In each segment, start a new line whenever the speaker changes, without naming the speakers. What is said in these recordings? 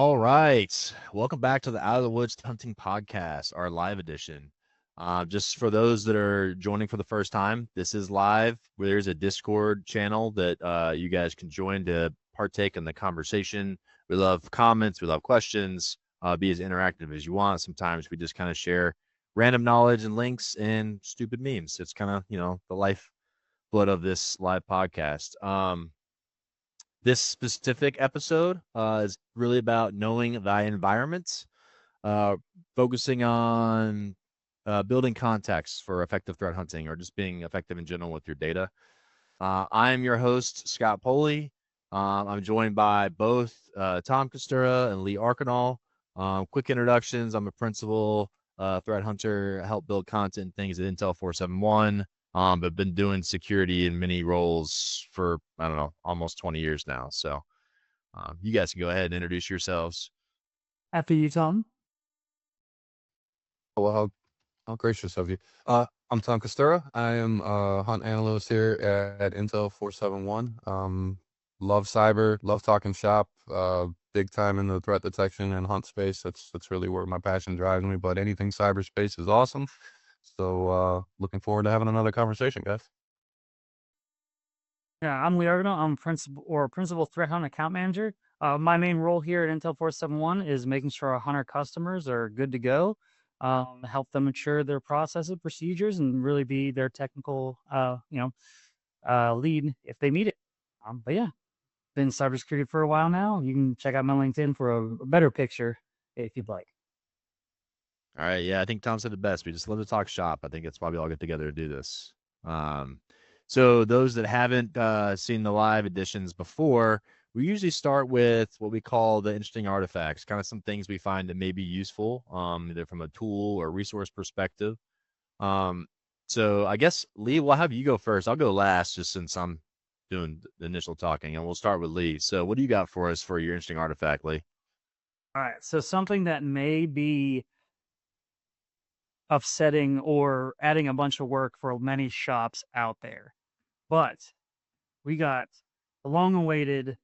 All right. Welcome back to the Out of the Woods Hunting Podcast, our live edition. Just for those that are joining for the first time, this is live. There's a Discord channel that you guys can join to partake in the conversation. We love comments, we love questions. Be as interactive as you want. Sometimes we just kind of share random knowledge and links and stupid memes. It's kind of, the lifeblood of this live podcast. This specific episode is really about knowing thy environment, uh, focusing on building context for effective threat hunting or just being effective in general with your data. I am your host, Scott Poley. I'm joined by both Tom Costura and Lee Arkanal. Quick introductions. I'm a principal threat hunter, help build content and things at Intel 471. But been doing security in many roles for, I don't know, almost 20 years now. So you guys can go ahead and introduce yourselves.
After you, Tom.
Well, how gracious of you. I'm Tom Costura. I am a hunt analyst here at Intel 471. Love cyber, love talking shop. Big time in the threat detection and hunt space. That's really where my passion drives me. But anything cyberspace is awesome. So looking forward to having another conversation, guys.
Yeah, I'm Lee Argano. I'm principal threat hunt account manager. My main role here at Intel 471 is making sure our hunter customers are good to go, help them ensure their processes, procedures, and really be their technical, lead if they need it. But yeah, been in cybersecurity for a while now. You can check out my LinkedIn for a better picture if you'd like.
All right. Yeah, I think Tom said the best. We just love to talk shop. I think it's why we all get together to do this. So those that haven't seen the live editions before, we usually start with what we call the interesting artifacts, kind of some things we find that may be useful, either from a tool or resource perspective. So I guess, Lee, we'll have you go first. I'll go last just since I'm doing the initial talking, and we'll start with Lee. So what do you got for us for your interesting artifact, Lee?
All right, so something that may be upsetting or adding a bunch of work for many shops out there. But we got the long-awaited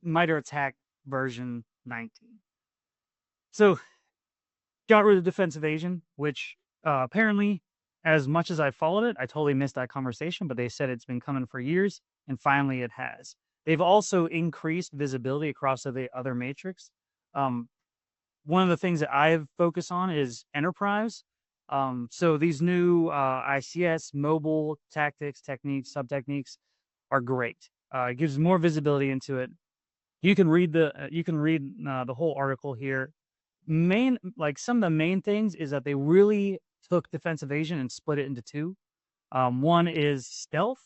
MITRE ATT&CK version 19. So, got rid of defense evasion, which apparently, as much as I followed it, I totally missed that conversation, but they said it's been coming for years, and finally it has. They've also increased visibility across the other matrix. One of the things that I've focused on is enterprise. So these new ICS, mobile tactics, techniques, sub-techniques are great. It gives more visibility into it. You can read the whole article here. Some of the main things is that they really took defense evasion and split it into two. One is stealth,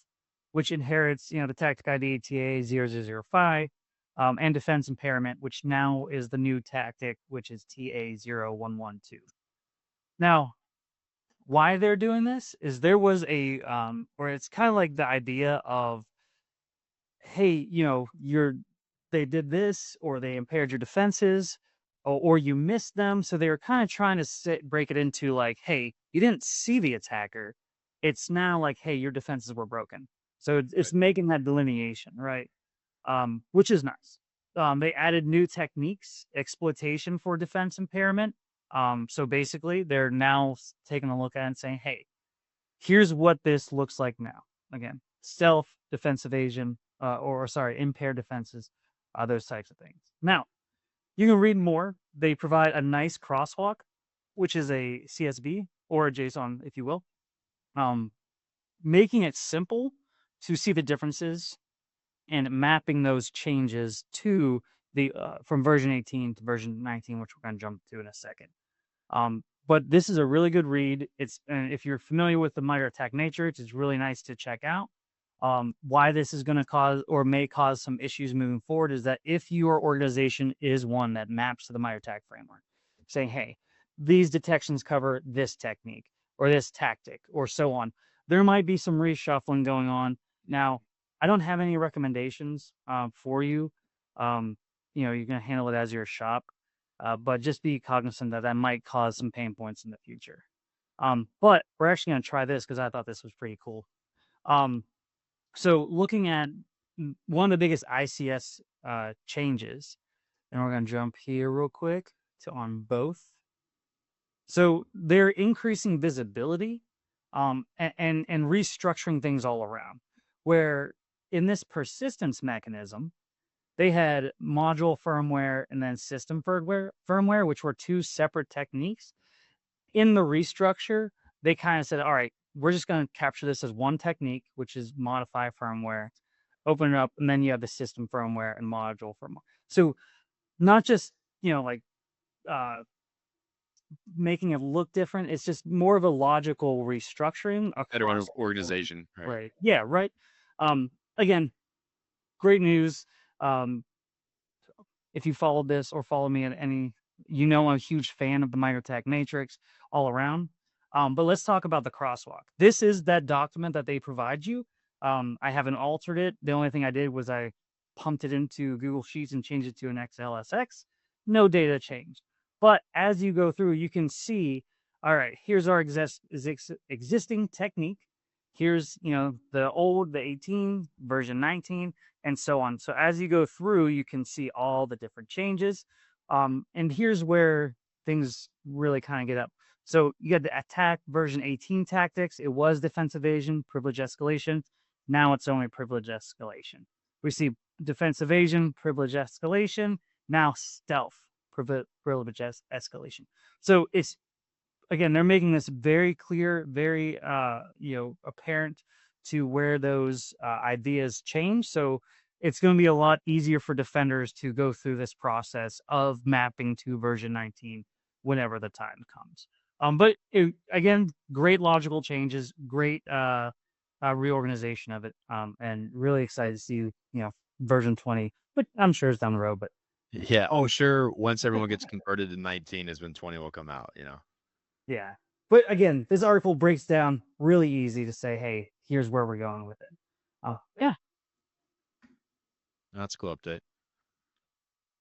which inherits the tactic ID TA0005, and defense impairment, which now is the new tactic, which is TA0112. Now, why they're doing this is there was or it's kind of like the idea of, hey, they did this or they impaired your defenses or you missed them. So they were kind of trying to break it into like, hey, you didn't see the attacker. It's now like, hey, your defenses were broken. So it's making that delineation, right? Which is nice. They added new techniques, exploitation for defense impairment. So basically, they're now taking a look at it and saying, hey, here's what this looks like now. Again, stealth, defense evasion, impaired defenses, those types of things. Now, you can read more. They provide a nice crosswalk, which is a CSV or a JSON, if you will, making it simple to see the differences and mapping those changes to the from version 18 to version 19, which we're going to jump to in a second. But this is a really good read. It's if you're familiar with the MITRE ATT&CK nature, it's really nice to check out. Why this is going to cause or may cause some issues moving forward is that if your organization is one that maps to the MITRE ATT&CK framework, saying, hey, these detections cover this technique or this tactic or so on, there might be some reshuffling going on. Now, I don't have any recommendations for you. You can handle it as your shop, but just be cognizant that that might cause some pain points in the future. But we're actually going to try this because I thought this was pretty cool. So looking at one of the biggest ICS changes And we're going to jump here real quick to on both. So they're increasing visibility and restructuring things all around. Where in this persistence mechanism, they had module firmware and then system firmware, which were two separate techniques. In the restructure, they kind of said, all right, we're just going to capture this as one technique, which is modify firmware, open it up, and then you have the system firmware and module firmware. So not just, like making it look different. It's just more of a logical restructuring
Better
across
organization, right?
right. Yeah, right. Again, great news. If you followed this or follow me at any, I'm a huge fan of the MicroTech Matrix all around. But let's talk about the crosswalk. This is that document that they provide you. I haven't altered it. The only thing I did was I pumped it into Google Sheets and changed it to an XLSX. No data changed. But as you go through, you can see, all right, here's our existing technique. Here's, the 18, version 19, and so on. So as you go through, you can see all the different changes. And here's where things really kind of get up. So you got the attack version 18 tactics. It was defense evasion, privilege escalation. Now it's only privilege escalation. We see defense evasion, privilege escalation. Now stealth, privilege escalation. So it's, again, they're making this very clear, very apparent to where those ideas change. So it's going to be a lot easier for defenders to go through this process of mapping to version 19 whenever the time comes. But again, great logical changes, great reorganization of it, and really excited to see version 20. But I'm sure it's down the road. But
Yeah. Oh, sure. Once everyone gets converted to 19 is when 20 will come out.
Yeah. But again, this article breaks down really easy to say, hey, here's where we're going with it. Yeah.
That's a cool update.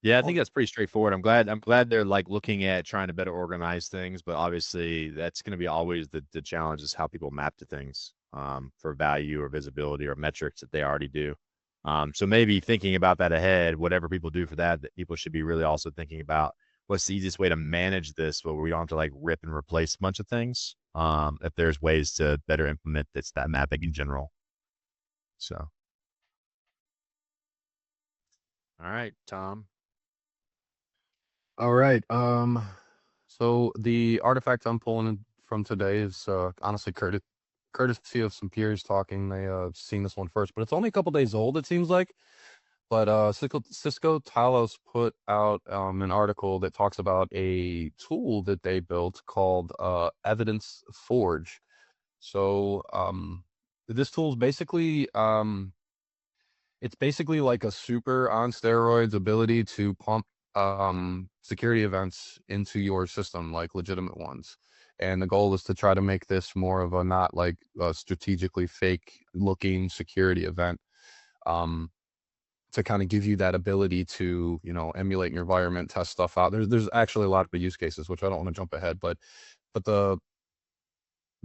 Yeah, I think that's pretty straightforward. I'm glad they're like looking at trying to better organize things, but obviously that's going to be always the challenge is how people map to things for value or visibility or metrics that they already do. So maybe thinking about that ahead, whatever people do for that people should be really also thinking about what's the easiest way to manage this where we don't have to like rip and replace a bunch of things. If there's ways to better implement that mapping in general. So, all right, Tom.
All right. So the artifact I'm pulling from today is honestly courtesy of some peers talking. They seen this one first, but it's only a couple days old, it seems like. But Cisco Talos put out an article that talks about a tool that they built called Evidence Forge. So this tool is basically it's basically like a super on steroids ability to pump security events into your system, like legitimate ones. And the goal is to try to make this more of a not like a strategically fake looking security event. To kind of give you that ability to, emulate your environment, test stuff out. There's actually a lot of use cases, which I don't want to jump ahead, but the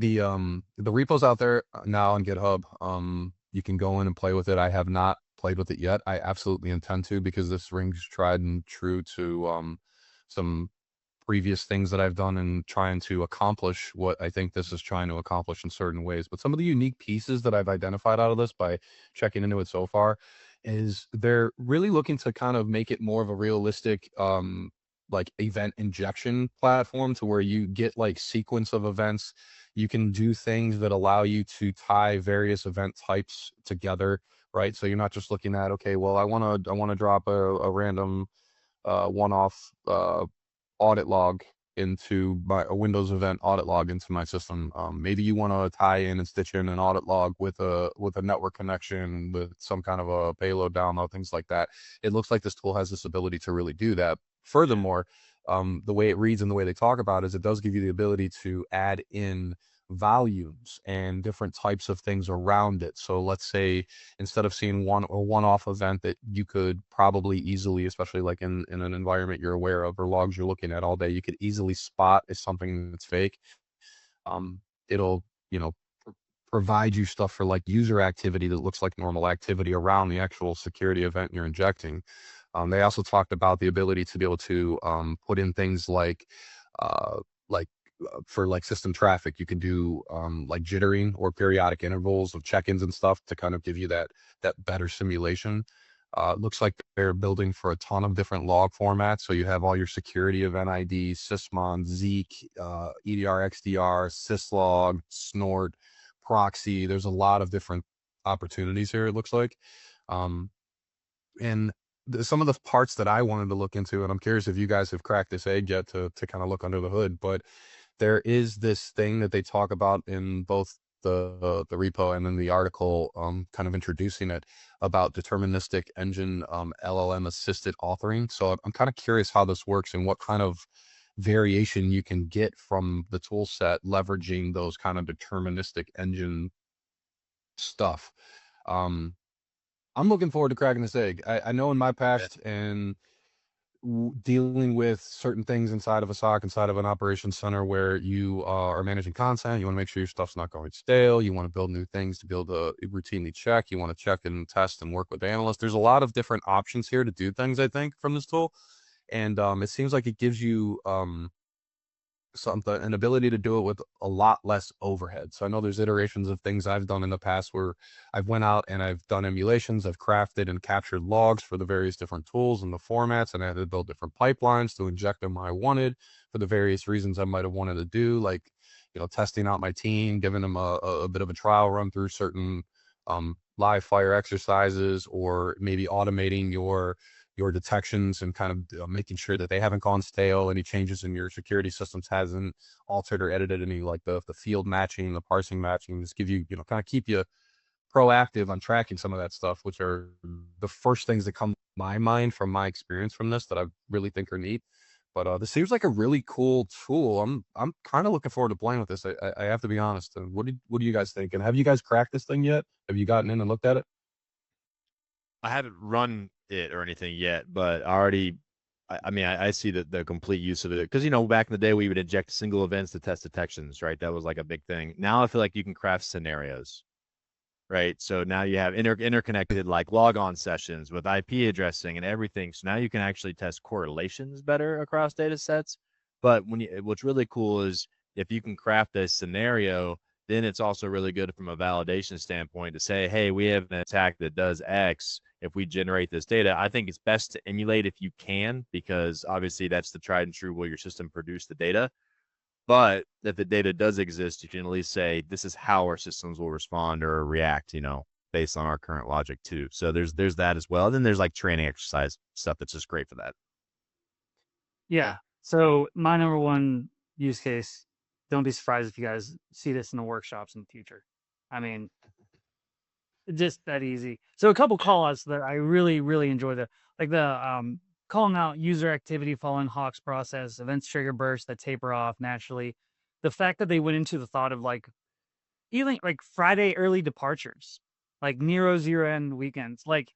repo's out there now on GitHub. You can go in and play with it. I have not played with it yet. I absolutely intend to because this rings tried and true to some previous things that I've done in trying to accomplish what I think this is trying to accomplish in certain ways. But some of the unique pieces that I've identified out of this by checking into it so far is they're really looking to kind of make it more of a realistic like event injection platform to where you get like sequence of events. You can do things that allow you to tie various event types together, right? So you're not just looking at, okay, well, I want to drop a random one-off audit log into a Windows event audit log into my system. Maybe you want to tie in and stitch in an audit log with a network connection with some kind of a payload download, things like that. It looks like this tool has this ability to really do that. Furthermore, the way it reads and the way they talk about it is it does give you the ability to add in volumes and different types of things around it. So let's say instead of seeing one-off event that you could probably easily, especially like in an environment you're aware of or logs you're looking at all day, you could easily spot as something that's fake. It'll, provide you stuff for like user activity that looks like normal activity around the actual security event you're injecting. They also talked about the ability to be able to put in things uh, like for like system traffic, you can do like jittering or periodic intervals of check-ins and stuff to kind of give you that better simulation. It looks like they're building for a ton of different log formats. So you have all your security of NID, Sysmon, Zeek, EDR, XDR, syslog, Snort, proxy. There's a lot of different opportunities here, it looks like. Um, and some of the parts that I wanted to look into, and I'm curious if you guys have cracked this egg yet to kind of look under the hood, but there is this thing that they talk about in both the repo and then the article, kind of introducing it, about deterministic engine LLM assisted authoring. So I'm kind of curious how this works and what kind of variation you can get from the tool set leveraging those kind of deterministic engine stuff. Um, I'm looking forward to cracking this egg. I know in my past and dealing with certain things inside of a SOC, inside of an operations center where you are managing content, you want to make sure your stuff's not going stale. You want to build new things to be able to routinely check. You want to check and test and work with analysts. There's a lot of different options here to do things, I think, from this tool. And it seems like it gives you an ability to do it with a lot less overhead. So I know there's iterations of things I've done in the past where I've went out and I've done emulations, I've crafted and captured logs for the various different tools and the formats, and I had to build different pipelines to inject them when I wanted for the various reasons I might have wanted to do, like, testing out my team, giving them a bit of a trial run through certain live fire exercises, or maybe automating your detections and kind of making sure that they haven't gone stale, any changes in your security systems hasn't altered or edited any, like the field matching, the parsing matching, just give you, kind of keep you proactive on tracking some of that stuff, which are the first things that come to my mind from my experience from this that I really think are neat. But this seems like a really cool tool. I'm kind of looking forward to playing with this. I have to be honest. And what do you guys think? And have you guys cracked this thing yet? Have you gotten in and looked at it?
I haven't run it or anything yet, but I already, I mean, I see the complete use of it because back in the day we would inject single events to test detections, right? That was like a big thing. Now I feel like you can craft scenarios, right? So now you have interconnected like logon sessions with IP addressing and everything. So now you can actually test correlations better across data sets. But what's really cool is if you can craft a scenario, then it's also really good from a validation standpoint to say, hey, we have an attack that does X. If we generate this data, I think it's best to emulate if you can, because obviously that's the tried and true way your system produced the data. But if the data does exist, you can at least say this is how our systems will respond or react, based on our current logic too. So there's that as well. And then there's like training exercise stuff that's just great for that.
Yeah. So my number one use case, don't be surprised if you guys see this in the workshops in the future. I mean, just that easy. So a couple call outs that I really, really enjoy, the calling out user activity following Hawk's process, events trigger bursts that taper off naturally. The fact that they went into the thought of like even like Friday early departures, like Nero zero end weekends, like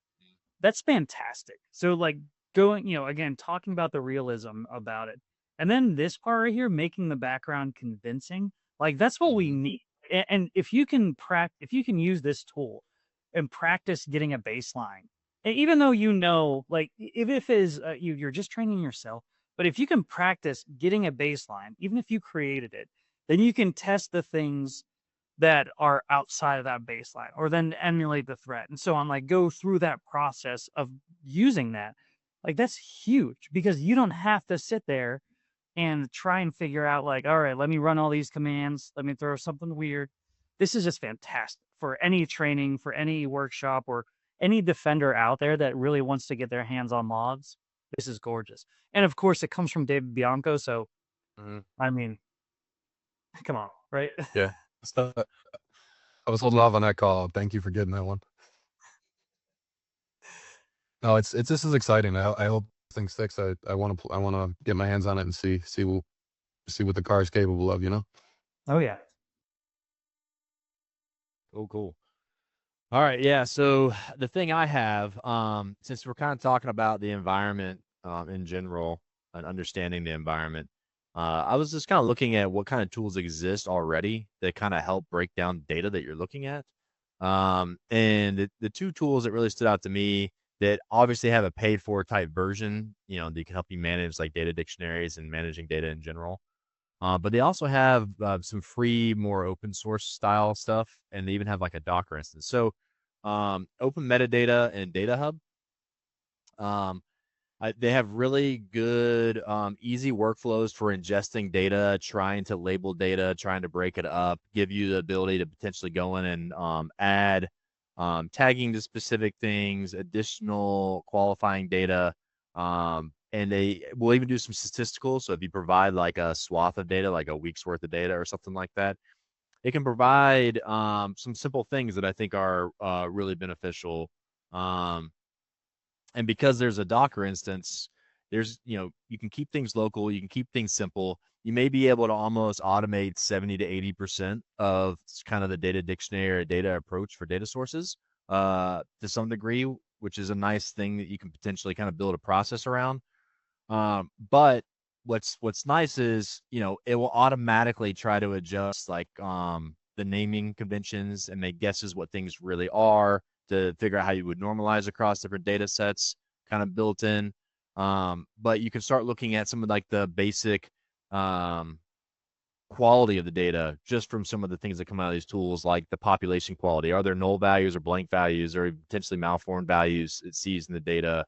that's fantastic. So like going, again, talking about the realism about it. And then this part right here, making the background convincing, like that's what we need. And if you can if you can use this tool and practice getting a baseline, and even though like if is you're just training yourself, but if you can practice getting a baseline, even if you created it, then you can test the things that are outside of that baseline, or then emulate the threat and so on, like go through that process of using that. Like that's huge because you don't have to sit there and try and figure out like, all right, let me run all these commands, let me throw something weird. This is just fantastic for any training, for any workshop, or any defender out there that really wants to get their hands on logs. This is gorgeous. And of course it comes from David Bianco, so I mean, come on, right?
Yeah. So, I was holding off on that call. Thank you for getting that one. No, it's this is exciting. I hope things sticks. I want to get my hands on it and see what the car is capable of.
Oh yeah.
Cool. All right, yeah. So the thing I have, since we're kind of talking about the environment in general and understanding the environment, I was just kind of looking at what kind of tools exist already that kind of help break down data that you're looking at. And the two tools that really stood out to me that obviously have a paid for type version, that can help you manage like data dictionaries and managing data in general. But they also have some free, more open source style stuff, and they even have like a Docker instance. So, Open Metadata and Data Hub, um, they have really good, easy workflows for ingesting data, trying to label data, trying to break it up, give you the ability to potentially go in and add tagging to specific things, additional qualifying data. And they will even do some statistical. So if you provide like a swath of data, like a week's worth of data or something like that, it can provide some simple things that I think are really beneficial. Um, and because there's a Docker instance, you can keep things local, you can keep things simple. You may be able to almost automate 70 to 80% of kind of the data dictionary or data approach for data sources to some degree, which is a nice thing that you can potentially kind of build a process around. But what's nice is, it will automatically try to adjust like the naming conventions and make guesses what things really are to figure out how you would normalize across different data sets kind of built in. But you can start looking at some of like the basic um quality of the data just from some of the things that come out of these tools, like the population quality. Are there null values or blank values or potentially malformed values it sees in the data?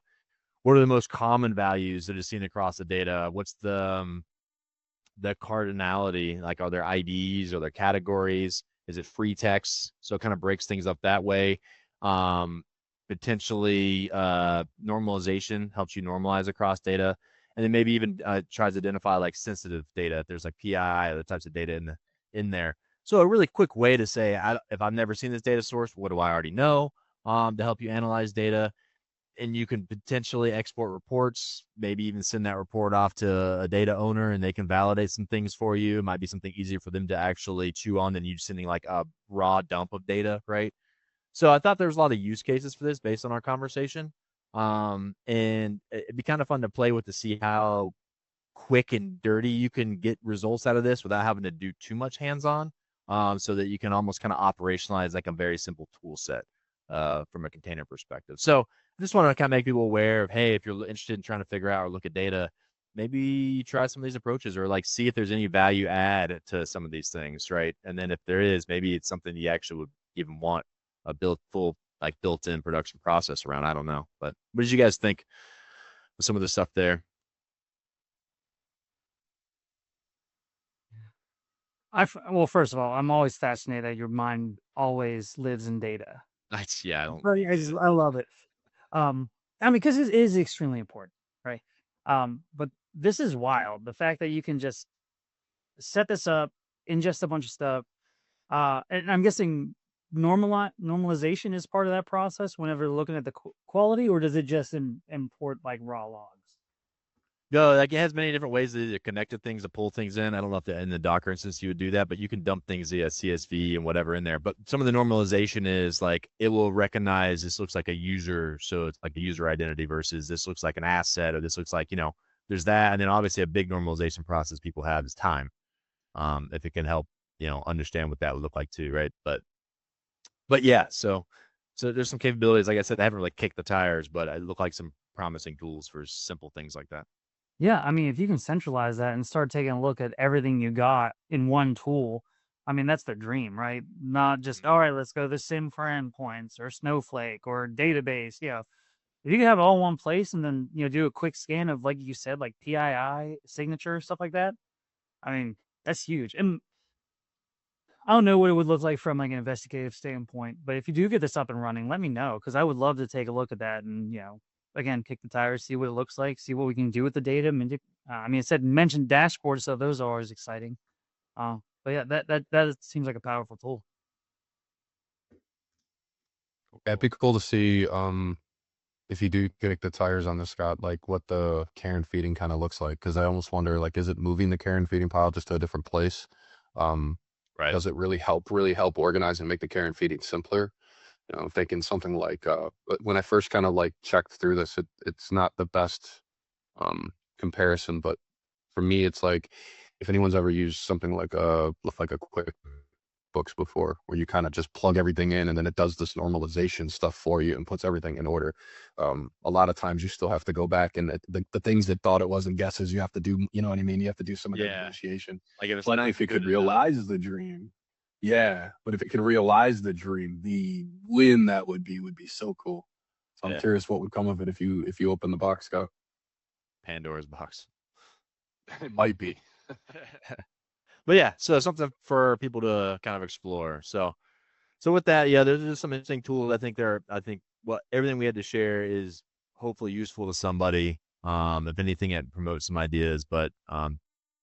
What are the most common values that is seen across the data? What's the cardinality? Like, are there IDs? Are there categories? Is it free text? So it kind of breaks things up that way. Um, Potentially, normalization helps you normalize across data, and then maybe even tries to identify like sensitive data. If there's like PII or the types of data in there. So a really quick way to say, if I've never seen this data source, what do I already know? To help you analyze data, and you can potentially export reports, maybe even send that report off to a data owner and they can validate some things for you. It might be something easier for them to actually chew on than you sending like a raw dump of data, right? So I thought there was a lot of use cases for this based on our conversation. And it'd be kind of fun to play with to see how quick and dirty you can get results out of this without having to do too much hands-on, so that you can almost kind of operationalize like a very simple tool set from a container perspective. So I just want to kind of make people aware of, hey, if you're interested in trying to figure out or look at data, maybe try some of these approaches or like see if there's any value add to some of these things, right? And then if there is, maybe it's something you actually would even want a built-in production process around. I don't know, but what did you guys think of some of the stuff there?
Well, first of all, I'm always fascinated that your mind always lives in data.
Yeah, I don't.
I love it. I mean, because it is extremely important, right? But this is wild. The fact that you can just set this up, ingest a bunch of stuff, and I'm guessing normalization is part of that process whenever looking at the quality, or does it just import like raw logs?
No, like it has many different ways to connect to things, to pull things in. I don't know if in the Docker instance you would do that, but you can dump things via CSV and whatever in there. But some of the normalization is like it will recognize this looks like a user, so it's like a user identity versus this looks like an asset, or this looks like, there's that. And then obviously a big normalization process people have is time. If it can help, understand what that would look like too, right? But yeah, so there's some capabilities. Like I said, I haven't really kicked the tires, but it look like some promising tools for simple things like that.
Yeah, I mean, if you can centralize that and start taking a look at everything you got in one tool, I mean, that's the dream, right? Not just, all right, let's go to Sim for endpoints or Snowflake or database. Yeah. If you can have it all in one place and then, do a quick scan of, like you said, like PII, signature, stuff like that. I mean, that's huge. And I don't know what it would look like from like an investigative standpoint, but if you do get this up and running, let me know because I would love to take a look at that and again kick the tires, see what it looks like, see what we can do with the data. I mean, it said mentioned dashboards, so those are always exciting. But yeah, that seems like a powerful tool.
Yeah, it'd be cool to see if you do kick the tires on this, Scott, like what the care and feeding kind of looks like. Because I almost wonder, like, is it moving the care and feeding pile just to a different place? Um,
Right.
does it really help organize and make the care and feeding simpler? I'm thinking something like but when I first kind of like checked through this, it's not the best comparison, but for me, it's like if anyone's ever used something like a quick notebooks before, where you kind of just plug everything in and then it does this normalization stuff for you and puts everything in order. A lot of times you still have to go back and the things that thought it wasn't guesses, you have to do, you know what I mean? You have to do some of the
Yeah.
negotiation.
Like if it's
But if it could realize the dream, yeah. But if it could realize the dream, the win that would be so cool. So I'm
Yeah.
curious what would come of it if you open the box, Scott.
Pandora's box.
It might be.
But yeah, so something for people to kind of explore. So with that, yeah, there's just some interesting tools. I think what everything we had to share is hopefully useful to somebody. If anything, it promotes some ideas, but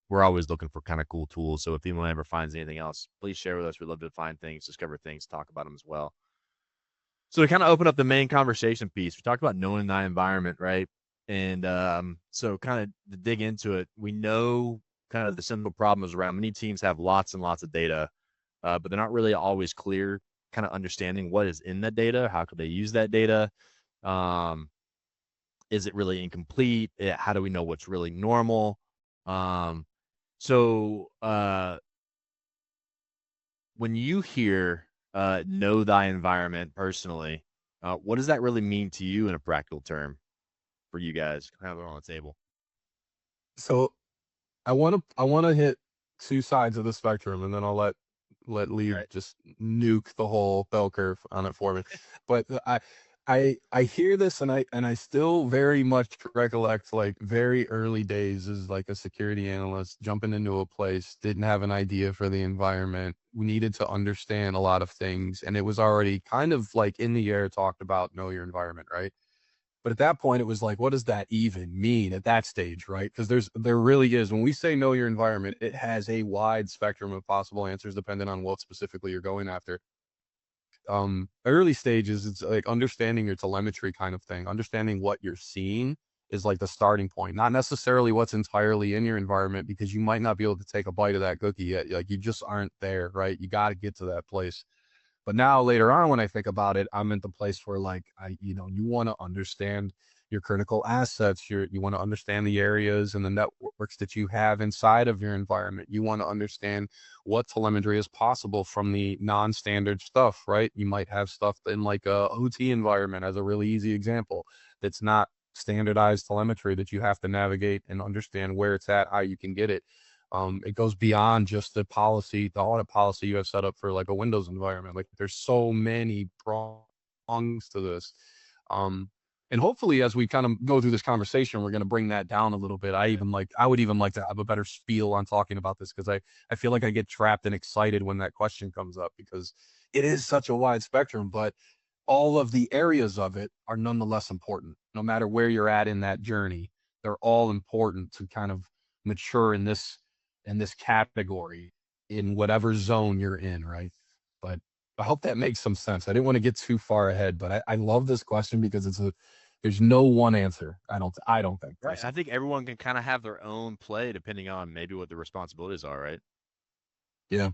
we're always looking for kind of cool tools. So if anyone ever finds anything else, please share with us. We'd love to find things, discover things, talk about them as well. So to kind of open up the main conversation piece, we talked about knowing thy environment, right? And so kind of to dig into it, we know kind of the simple problems around many teams have lots and lots of data, but they're not really always clear kind of understanding what is in that data. How could they use that data? Is it really incomplete? How do we know what's really normal? So when you hear know thy environment personally, what does that really mean to you in a practical term for you guys? Have it on the table.
So I want to hit two sides of the spectrum, and then I'll let Lee
Right.
just nuke the whole bell curve on it for me. But I hear this, and I still very much recollect like very early days as like a security analyst jumping into a place, didn't have an idea for the environment. We needed to understand a lot of things, and it was already kind of like in the air talked about know your environment, right? But at that point, it was like, what does that even mean at that stage, right? Because there really is. When we say know your environment, it has a wide spectrum of possible answers depending on what specifically you're going after. Early stages, it's like understanding your telemetry kind of thing. Understanding what you're seeing is like the starting point, not necessarily what's entirely in your environment, because you might not be able to take a bite of that cookie yet. Like you just aren't there, right? You got to get to that place. But now later on, when I think about it, I'm at the place where like you want to understand your critical assets. You want to understand the areas and the networks that you have inside of your environment. You want to understand what telemetry is possible from the non-standard stuff, right? You might have stuff in like a OT environment as a really easy example that's not standardized telemetry that you have to navigate and understand where it's at, how you can get it. It goes beyond just the policy, the audit policy you have set up for like a Windows environment. Like there's so many prongs to this. And hopefully as we kind of go through this conversation, we're going to bring that down a little bit. I would even like to have a better spiel on talking about this, because I feel like I get trapped and excited when that question comes up, because it is such a wide spectrum, but all of the areas of it are nonetheless important. No matter where you're at in that journey, they're all important to kind of mature in this category in whatever zone you're in, right? But I hope that makes some sense. I didn't want to get too far ahead, but I love this question because there's no one answer. I don't think.
Right. I think everyone can kind of have their own play depending on maybe what the responsibilities are, right?
Yeah.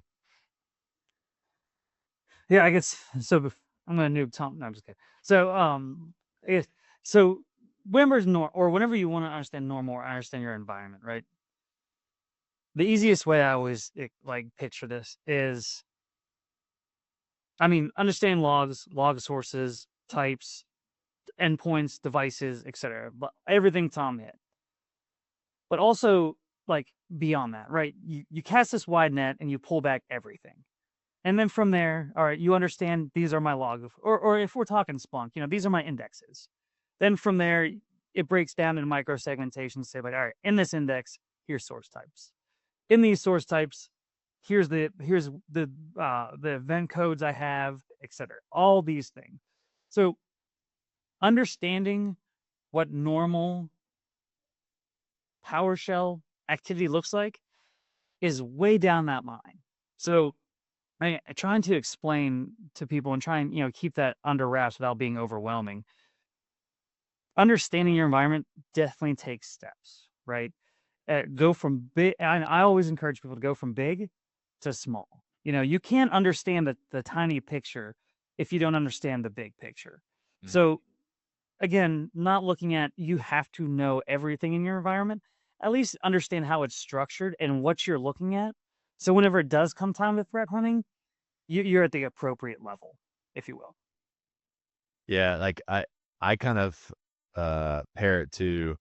Yeah, I guess so. I'm gonna nuke Tom. No, I'm just kidding. So, I guess so. Whenever you want to understand normal or understand your environment, right? The easiest way I always like picture this is, I mean, understand logs, log sources, types, endpoints, devices, etc. But everything Tom hit. But also like beyond that, right? You cast this wide net and you pull back everything. And then from there, all right, you understand these are my logs, or if we're talking Splunk, these are my indexes. Then from there, it breaks down into micro segmentation. Say like, all right, in this index, here's source types. In these source types, here's the event codes I have, etc. All these things. So understanding what normal PowerShell activity looks like is way down that line. So trying to explain to people and try and keep that under wraps without being overwhelming. Understanding your environment definitely takes steps, right? Go from big. I always encourage people to go from big to small. You can't understand the tiny picture if you don't understand the big picture.
Mm.
So again, not looking at you have to know everything in your environment. At least understand how it's structured and what you're looking at. So whenever it does come time to threat hunting, you're at the appropriate level, if you will.
Yeah, like I kind of pair it to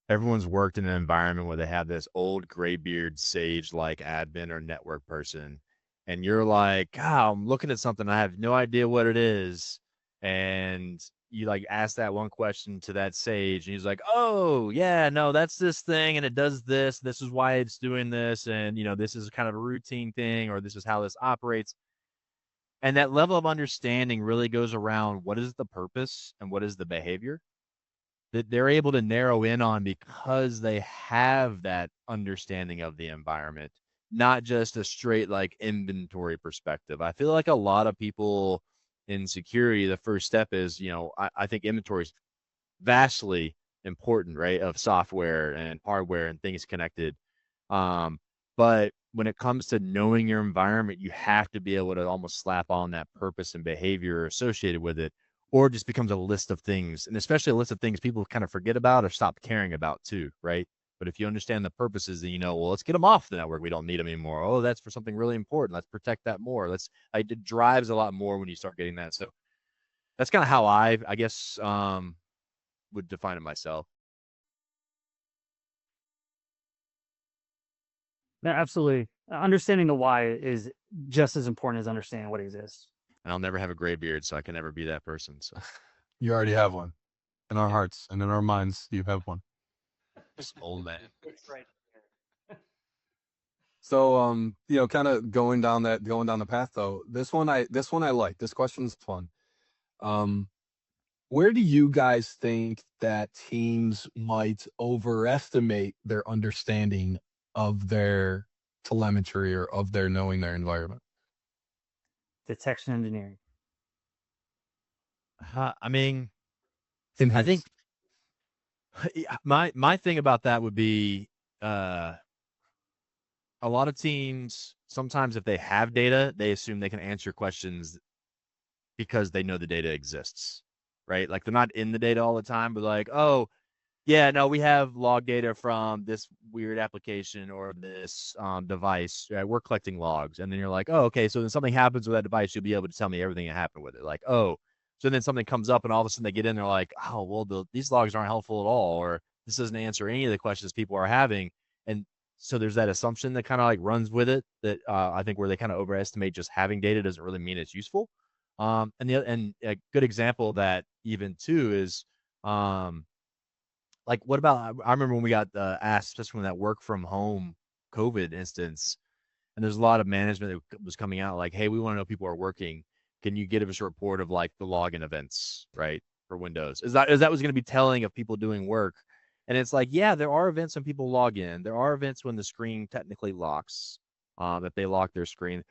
everyone's worked in an environment where they have this old graybeard sage like admin or network person, and you're like, God, I'm looking at something, I have no idea what it is. And you like ask that one question to that sage, and he's like, oh yeah, no, that's this thing, and it does this. This is why it's doing this, and this is kind of a routine thing, or this is how this operates. And that level of understanding really goes around what is the purpose and what is the behavior that they're able to narrow in on because they have that understanding of the environment, not just a straight like inventory perspective. I feel like a lot of people in security, the first step is, I think inventory is vastly important, right? Of software and hardware and things connected. Um, but when it comes to knowing your environment, you have to be able to almost slap on that purpose and behavior associated with it, or it just becomes a list of things, and especially a list of things people kind of forget about or stop caring about too, right? But if you understand the purposes, then well, let's get them off the network. We don't need them anymore. Oh, that's for something really important. Let's protect that more. It drives a lot more when you start getting that. So that's kind of how I guess, would define it myself.
No, absolutely. Understanding the why is just as important as understanding what exists.
And I'll never have a gray beard, so I can never be that person. So
You already have one. In our
Yeah.
hearts and in our minds, you have one.
just old man.
That's right.
So kind of going down the path though. This one I like. This question's fun. Where do you guys think that teams might overestimate their understanding of their telemetry or of their knowing their environment?
Detection engineering.
I mean,
In
I
his,
think my thing about that would be uh, a lot of teams sometimes if they have data, they assume they can answer questions because they know the data exists, right? Like they're not in the data all the time, but like, oh, yeah, no, we have log data from this weird application or this device. Right? We're collecting logs. And then you're like, oh, okay. So then something happens with that device. You'll be able to tell me everything that happened with it. Like, oh, so then something comes up and all of a sudden they get in. They're like, oh, well, these logs aren't helpful at all. Or this doesn't answer any of the questions people are having. And so there's that assumption that kind of like runs with it that I think where they kind of overestimate just having data doesn't really mean it's useful. And a good example of that even too is, like, what about I remember when we got asked, especially when that work from home COVID instance, and there's a lot of management that was coming out like, hey, we want to know people are working. Can you give us a report of like the login events, right, for Windows? Is that was going to be telling of people doing work? And it's like, yeah, there are events when people log in. There are events when the screen technically locks, that they lock their screen.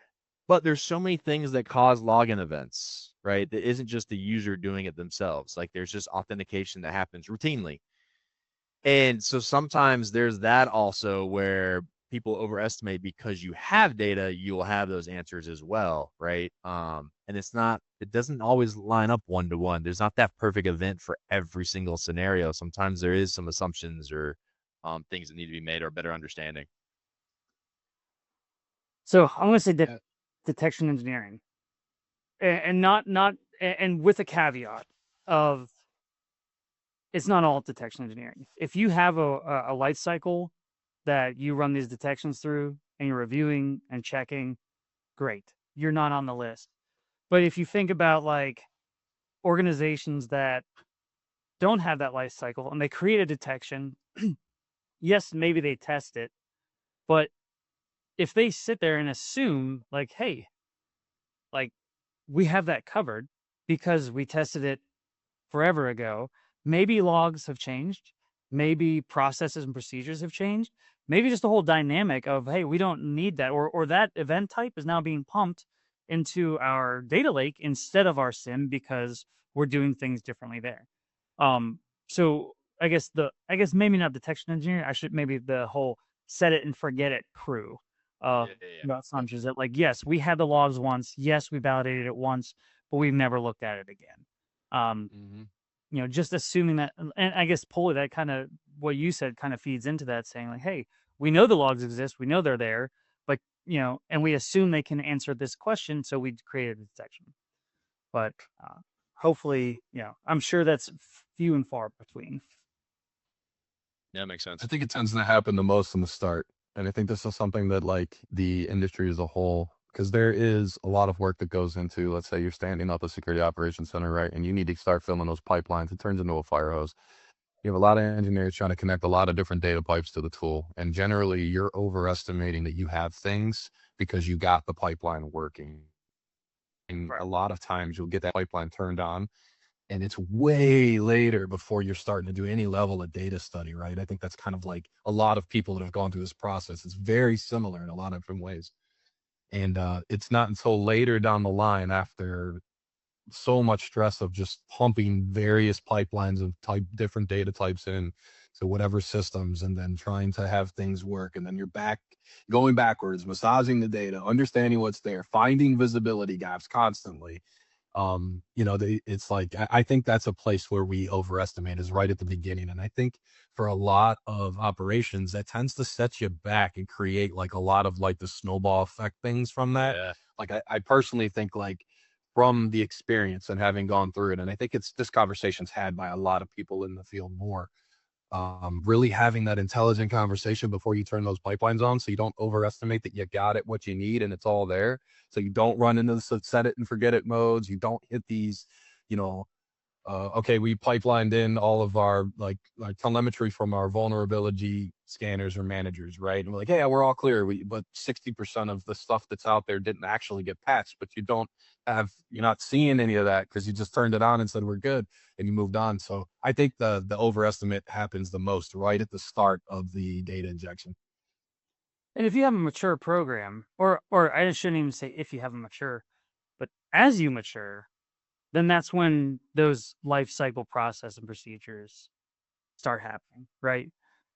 But there's so many things that cause login events, right? That isn't just the user doing it themselves. Like there's just authentication that happens routinely. And so sometimes there's that also where people overestimate because you have data, you will have those answers as well, right? And it doesn't always line up one to one. There's not that perfect event for every single scenario. Sometimes there is some assumptions or things that need to be made or better understanding.
So I'm going to say
Yeah.
detection engineering, and not and with a caveat of it's not all detection engineering. If you have a life cycle that you run these detections through and you're reviewing and checking, great. You're not on the list. But if you think about like organizations that don't have that life cycle and they create a detection, yes, maybe they test it, but if they sit there and assume like, hey, like we have that covered because we tested it forever ago, maybe logs have changed, maybe processes and procedures have changed, maybe just the whole dynamic of, hey, we don't need that, or that event type is now being pumped into our data lake instead of our SIM because we're doing things differently there. So I guess maybe not detection engineer, I should maybe the whole set it and forget it crew.
Yeah.
About assumptions that like, yes, we had the logs once, yes, we validated it once, but we've never looked at it again.
Mm-hmm.
Just assuming that, and I guess Polly, that kind of what you said kind of feeds into that, saying like, hey, we know the logs exist, we know they're there, but and we assume they can answer this question, so we created a detection. But hopefully, I'm sure that's few and far between.
Yeah, makes sense.
I think it tends to happen the most in the start. And I think this is something that like the industry as a whole, because there is a lot of work that goes into, let's say you're standing up a security operations center, right? And you need to start filling those pipelines. It turns into a fire hose. You have a lot of engineers trying to connect a lot of different data pipes to the tool. And generally you're overestimating that you have things because you got the pipeline working. And
Right.
a lot of times you'll get that pipeline turned on and it's way later before you're starting to do any level of data study, right? I think that's kind of like a lot of people that have gone through this process. It's very similar in a lot of different ways. And it's not until later down the line after so much stress of just pumping various pipelines of different data types in to whatever systems and then trying to have things work. And then you're back going backwards, massaging the data, understanding what's there, finding visibility gaps constantly. It's like I think that's a place where we overestimate is right at the beginning. And I think for a lot of operations, that tends to set you back and create like a lot of like the snowball effect things from that.
Yeah.
Like I personally think like from the experience and having gone through it, and I think it's this conversation's had by a lot of people in the field more. Really having that intelligent conversation before you turn those pipelines on so you don't overestimate that you got it what you need and it's all there, so you don't run into the set it and forget it modes. You don't hit these, you know okay, we pipelined in all of our like telemetry from our vulnerability scanners or managers, right? And we're like, yeah, we're all clear. But 60% of the stuff that's out there didn't actually get patched, but you're not seeing any of that because you just turned it on and said we're good and you moved on. So I think the overestimate happens the most right at the start of the data injection.
And if you have a mature program, or I shouldn't even say if you have a mature, but as you mature, then that's when those life cycle process and procedures start happening, right?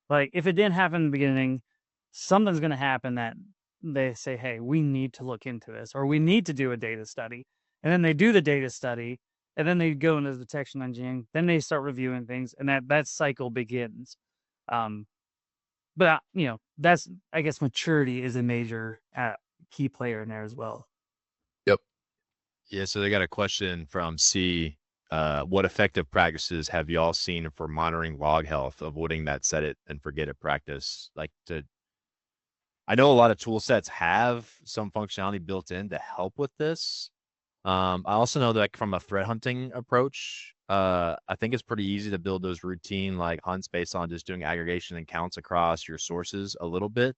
Like if it didn't happen in the beginning, something's going to happen that they say, hey, we need to look into this, or we need to do a data study. And then they do the data study, and then they go into the detection engineering, then they start reviewing things, and that cycle begins. Um, but that's, I guess, maturity is a major key player in there as well.
Yep.
Yeah, so they got a question from C. What effective practices have y'all seen for monitoring log health, avoiding that set it and forget it practice? I know a lot of tool sets have some functionality built in to help with this. I also know that like, from a threat hunting approach, I think it's pretty easy to build those routine like hunts based on just doing aggregation and counts across your sources a little bit.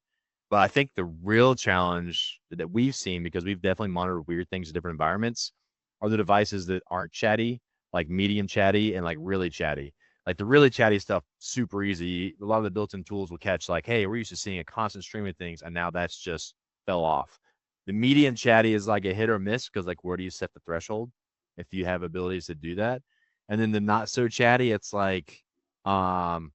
But I think the real challenge that we've seen, because we've definitely monitored weird things in different environments, are the devices that aren't chatty, like medium chatty and like really chatty. Like the really chatty stuff, super easy. A lot of the built-in tools will catch like, hey, we're used to seeing a constant stream of things, and now that's just fell off. The medium chatty is like a hit or miss because like where do you set the threshold if you have abilities to do that? And then the not so chatty, it's like, um,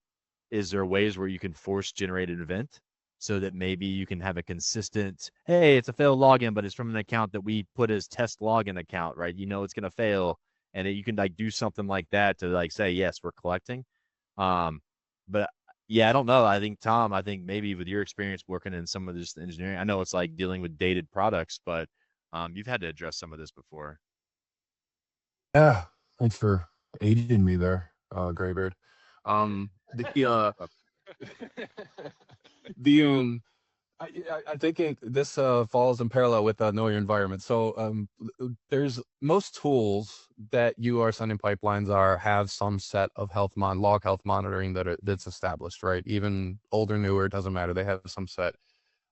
is there ways where you can force generate an event so that maybe you can have a consistent, hey, it's a failed login, but it's from an account that we put as test login account, right? You know it's gonna fail, and you can like do something like that to like say yes, we're collecting. Um, but yeah, I don't know. I think Tom, I think maybe with your experience working in some of this engineering, I know it's like dealing with dated products, but you've had to address some of this before.
Yeah, thanks for aiding me there, Graybeard. The the I think this falls in parallel with know your environment. So there's most tools that you are sending pipelines are have some set of log health monitoring that's established, right? Even older, newer, it doesn't matter. They have some set.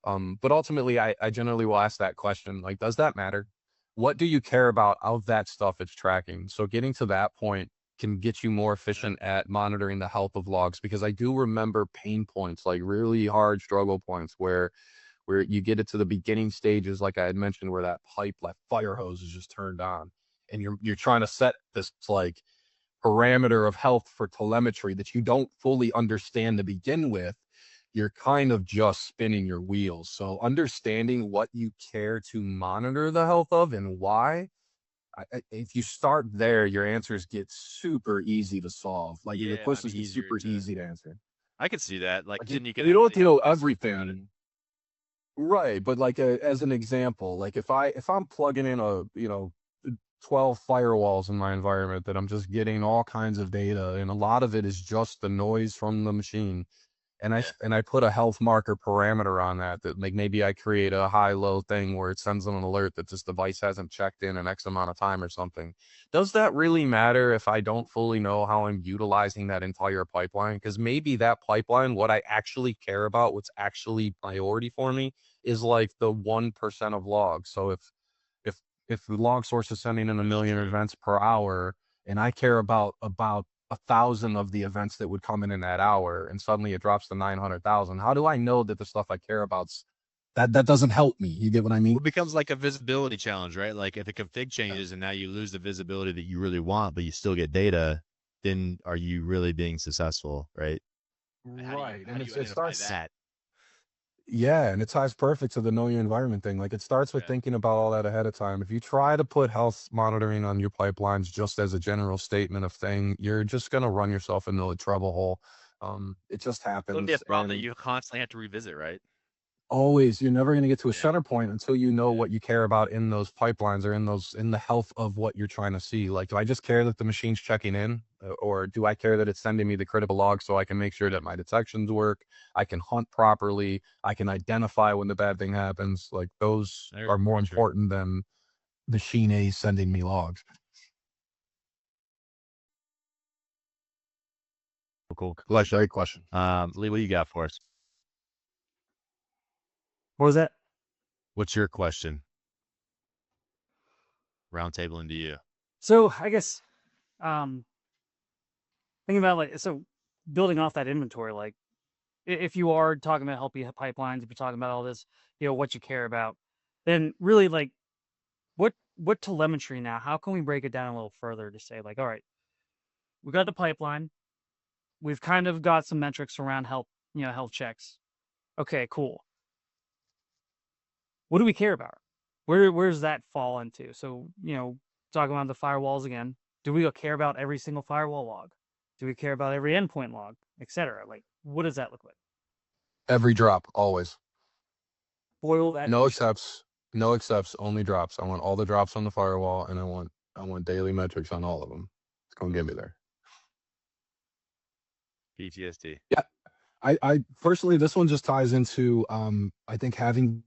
But ultimately, I generally will ask that question, like, does that matter? What do you care about of that stuff it's tracking? So getting to that point can get you more efficient at monitoring the health of logs, because I do remember pain points, like really hard struggle points where you get it to the beginning stages, like I had mentioned, where that fire hose is just turned on. And you're trying to set this like parameter of health for telemetry that you don't fully understand to begin with. You're kind of just spinning your wheels. So understanding what you care to monitor the health of and why, if you start there, your answers get super easy to solve. Like the
Yeah, it might be
questions get
easier
super
to.
easy to answer.
I could see that. Like,
Like
then you can
you don't have to
actually
know
mess with
everything.
the
Right, but like as an example, like if I'm plugging in 12 firewalls in my environment that I'm just getting all kinds of data, and a lot of it is just the noise from the machine, and I put a health marker parameter on that like maybe I create a high-low thing where it sends them an alert that this device hasn't checked in an X amount of time or something. Does that really matter if I don't fully know how I'm utilizing that entire pipeline? Because maybe that pipeline, what I actually care about, what's actually priority for me, is like the 1% of logs. So if if the log source is sending in a million events per hour, and I care about 1,000 of the events that would come in that hour, and suddenly it drops to 900,000. How do I know that the stuff I care about's that doesn't help me? You get what I mean?
It becomes like a visibility challenge, right? Like if the config changes and now you lose the visibility that you really want, but you still get data, then are you really being successful, right?
Right,
How
and
do you
it
identify
starts.
that?
Yeah, and it ties perfect to the know your environment thing. Like it starts with
Yeah.
thinking about all that ahead of time. If you try to put health monitoring on your pipelines just as a general statement of thing, you're just gonna run yourself into a trouble hole. It just
It'll be a
happens,
problem that
and
you constantly have to revisit, right?
always you're never gonna get to a
Yeah.
center point until you know
Yeah.
what you care about in those pipelines or in the health of what you're trying to see. Like, do I just care that the machine's checking in, or do I care that it's sending me the critical log so I can make sure that my detections work, I can hunt properly, I can identify when the bad thing happens? Like those
There's
are more
for sure.
important than machine A sending me logs.
Cool.
Great question.
Lee, what do you got for us?
What was that?
What's your question? Roundtable into you.
So I guess um thinking about like so building off that inventory, like if you are talking about healthy pipelines, if you're talking about all this, what you care about, then really like what telemetry now? How can we break it down a little further to say like, all right, we got the pipeline, we've kind of got some metrics around health, health checks. Okay, cool. What do we care about? Where's that fall into? So, talking about the firewalls again, do we care about every single firewall log? Do we care about every endpoint log, etc.? Like, what does that look like?
Every drop, always.
Boil that.
No accepts, no accepts, only drops. I want all the drops on the firewall, and I want daily metrics on all of them. It's gonna get me there.
PTSD.
Yeah, I personally, this one just ties into I think having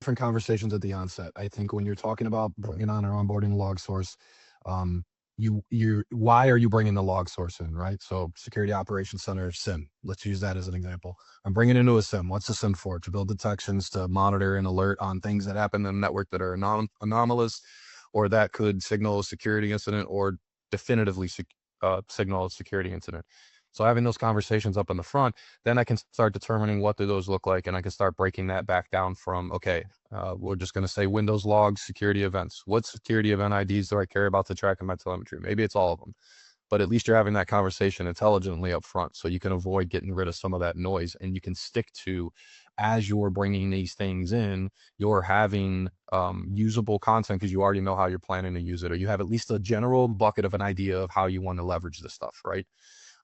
different conversations at the onset. I think when you're talking about bringing on or onboarding a log source, um, you why are you bringing the log source in, right? So security operations center SIM. Let's use that as an example. I'm bringing into a SIM. What's the SIM for? To build detections, to monitor and alert on things that happen in the network that are anomalous, or that could signal a security incident, or definitively signal a security incident. So having those conversations up in the front, then I can start determining what do those look like, and I can start breaking that back down from, okay, we're just going to say Windows logs, security events. What security event IDs do I care about to track in my telemetry? Maybe it's all of them, but at least you're having that conversation intelligently up front, so you can avoid getting rid of some of that noise, and you can stick to, as you're bringing these things in, you're having usable content because you already know how you're planning to use it, or you have at least a general bucket of an idea of how you want to leverage this stuff, right?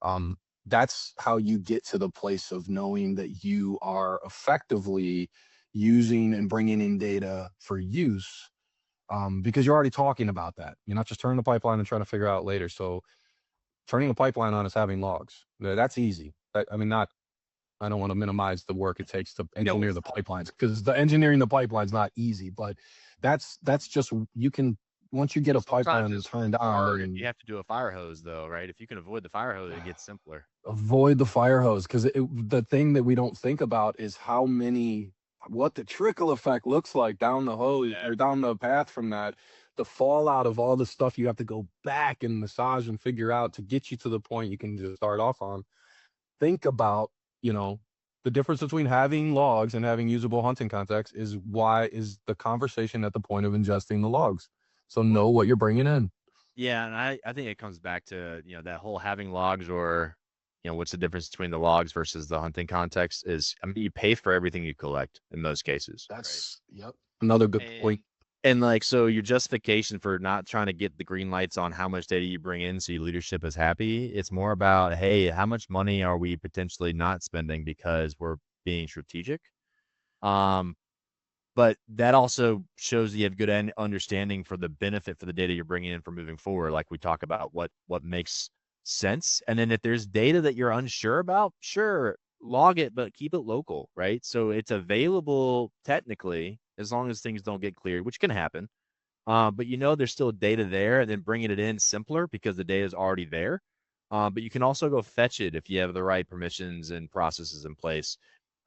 um, that's how you get to the place of knowing that you are effectively using and bringing in data for use, because you're already talking about that. You're not just turning the pipeline and trying to figure out later. So turning the pipeline on is having logs. That's easy. I mean, not, I don't want to minimize the work it takes to engineer the pipelines, because the engineering the pipeline is not easy, but that's just, you can, once you get a pipeline turned on,
You have to do a fire hose though, right? If you can avoid the fire hose, it gets simpler.
avoid the fire hose, because the thing that we don't think about is what the trickle effect looks like down the hose or down the path from that, the fallout of all the stuff you have to go back and massage and figure out to get you to the point you can just start off on. Think about, the difference between having logs and having usable hunting context is the conversation at the point of ingesting the logs. So know what you're bringing in.
Yeah, and I think it comes back to, that whole having logs, or, what's the difference between the logs versus the hunting context is, I mean, you pay for everything you collect in most cases.
Yep. Another good point.
And like, so your justification for not trying to get the green lights on how much data you bring in so your leadership is happy, it's more about, hey, how much money are we potentially not spending because we're being strategic? Um, but that also shows that you have good understanding for the benefit for the data you're bringing in for moving forward. Like we talk about what makes sense. And then if there's data that you're unsure about, sure, log it, but keep it local, right? So it's available technically as long as things don't get cleared, which can happen. But there's still data there, and then bringing it in simpler because the data is already there. But you can also go fetch it if you have the right permissions and processes in place.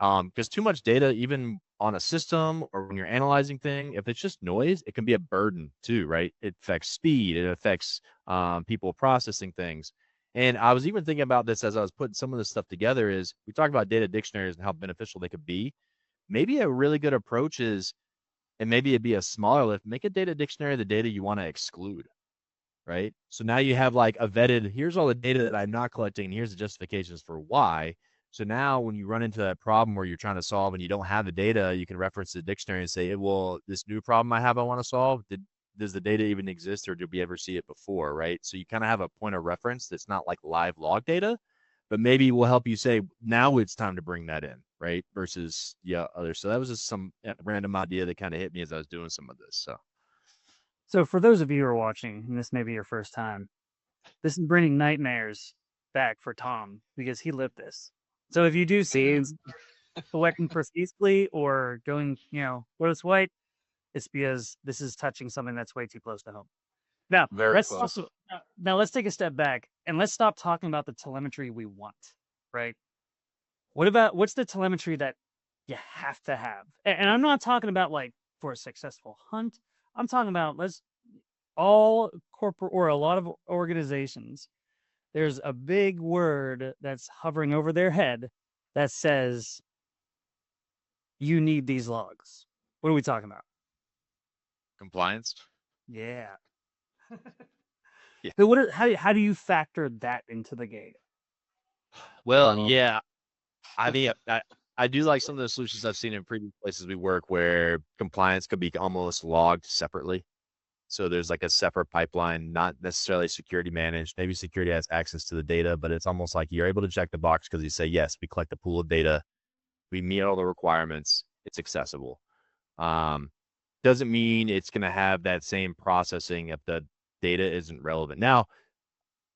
Because too much data, even on a system or when you're analyzing thing, if it's just noise, it can be a burden too, right? It affects speed. It affects people processing things. And I was even thinking about this as I was putting some of this stuff together is we talk about data dictionaries and how beneficial they could be. Maybe a really good approach is, and maybe it'd be a smaller lift, make a data dictionary of the data you want to exclude, right? So now you have like a vetted, here's all the data that I'm not collecting, and here's the justifications for why. So now when you run into that problem where you're trying to solve and you don't have the data, you can reference the dictionary and say, well, this new problem I have I want to solve, does the data even exist or did we ever see it before, right? So you kind of have a point of reference that's not like live log data, but maybe will help you say, now it's time to bring that in, right? Versus, others. So that was just some random idea that kind of hit me as I was doing some of this.
So for those of you who are watching, and this may be your first time, this is bringing nightmares back for Tom because he lived this. So if you do see collecting profusely or going, what is white, it's because this is touching something that's way too close to home. Now,
Very close.
now let's take a step back and let's stop talking about the telemetry we want, right? What's the telemetry that you have to have? And I'm not talking about like for a successful hunt. I'm talking about all corporate or a lot of organizations. There's a big word that's hovering over their head that says you need these logs. What are we talking about?
Compliance.
Yeah.
Yeah.
So how do you factor that into the game?
Well, yeah. I mean, I do like some of the solutions I've seen in previous places we work where compliance could be almost logged separately. So there's like a separate pipeline, not necessarily security managed. Maybe security has access to the data, but it's almost like you're able to check the box because you say, yes, we collect a pool of data. We meet all the requirements. It's accessible. Doesn't mean it's going to have that same processing if the data isn't relevant. Now,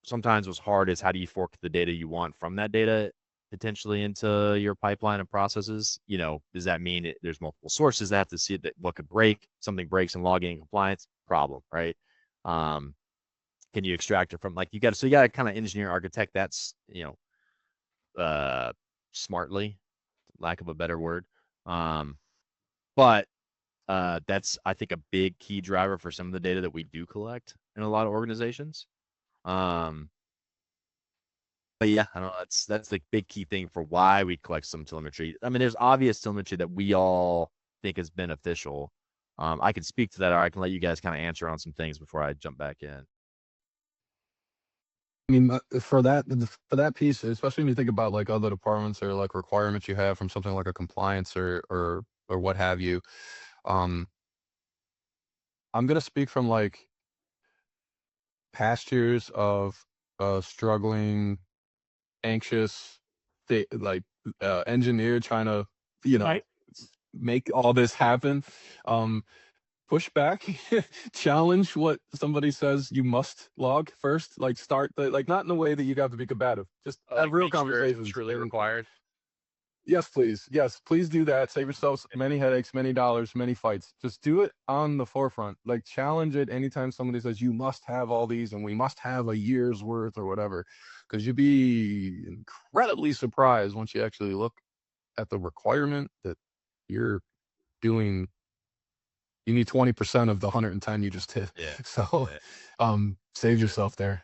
sometimes what's hard is how do you fork the data you want from that data potentially into your pipeline and processes? Does that mean there's multiple sources that have to see that what could break? Something breaks in logging and compliance, problem, right? Can you extract it from you got to kind of engineer architect that's smartly, lack of a better word. But that's I think a big key driver for some of the data that we do collect in a lot of organizations. But yeah, I don't know. That's the big key thing for why we collect some telemetry. I mean, there's obvious telemetry that we all think is beneficial. I can speak to that, or I can let you guys kind of answer on some things before I jump back in.
I mean, for that piece, especially when you think about like other departments or like requirements you have from something like a compliance or what have you, um, I'm gonna speak from like past years of struggling, anxious, engineer trying to
Right.
make all this happen. Push back, challenge what somebody says you must log first. Like start not in a way that you have to be combative. Just have real conversations.
Truly required.
Yes, please. Yes, please do that. Save yourselves many headaches, many dollars, many fights. Just do it on the forefront. Like challenge it anytime somebody says you must have all these and we must have a year's worth or whatever. Because you'd be incredibly surprised once you actually look at the requirement that you're doing. You need 20% of the 110 you just hit.
Yeah.
So save yourself there.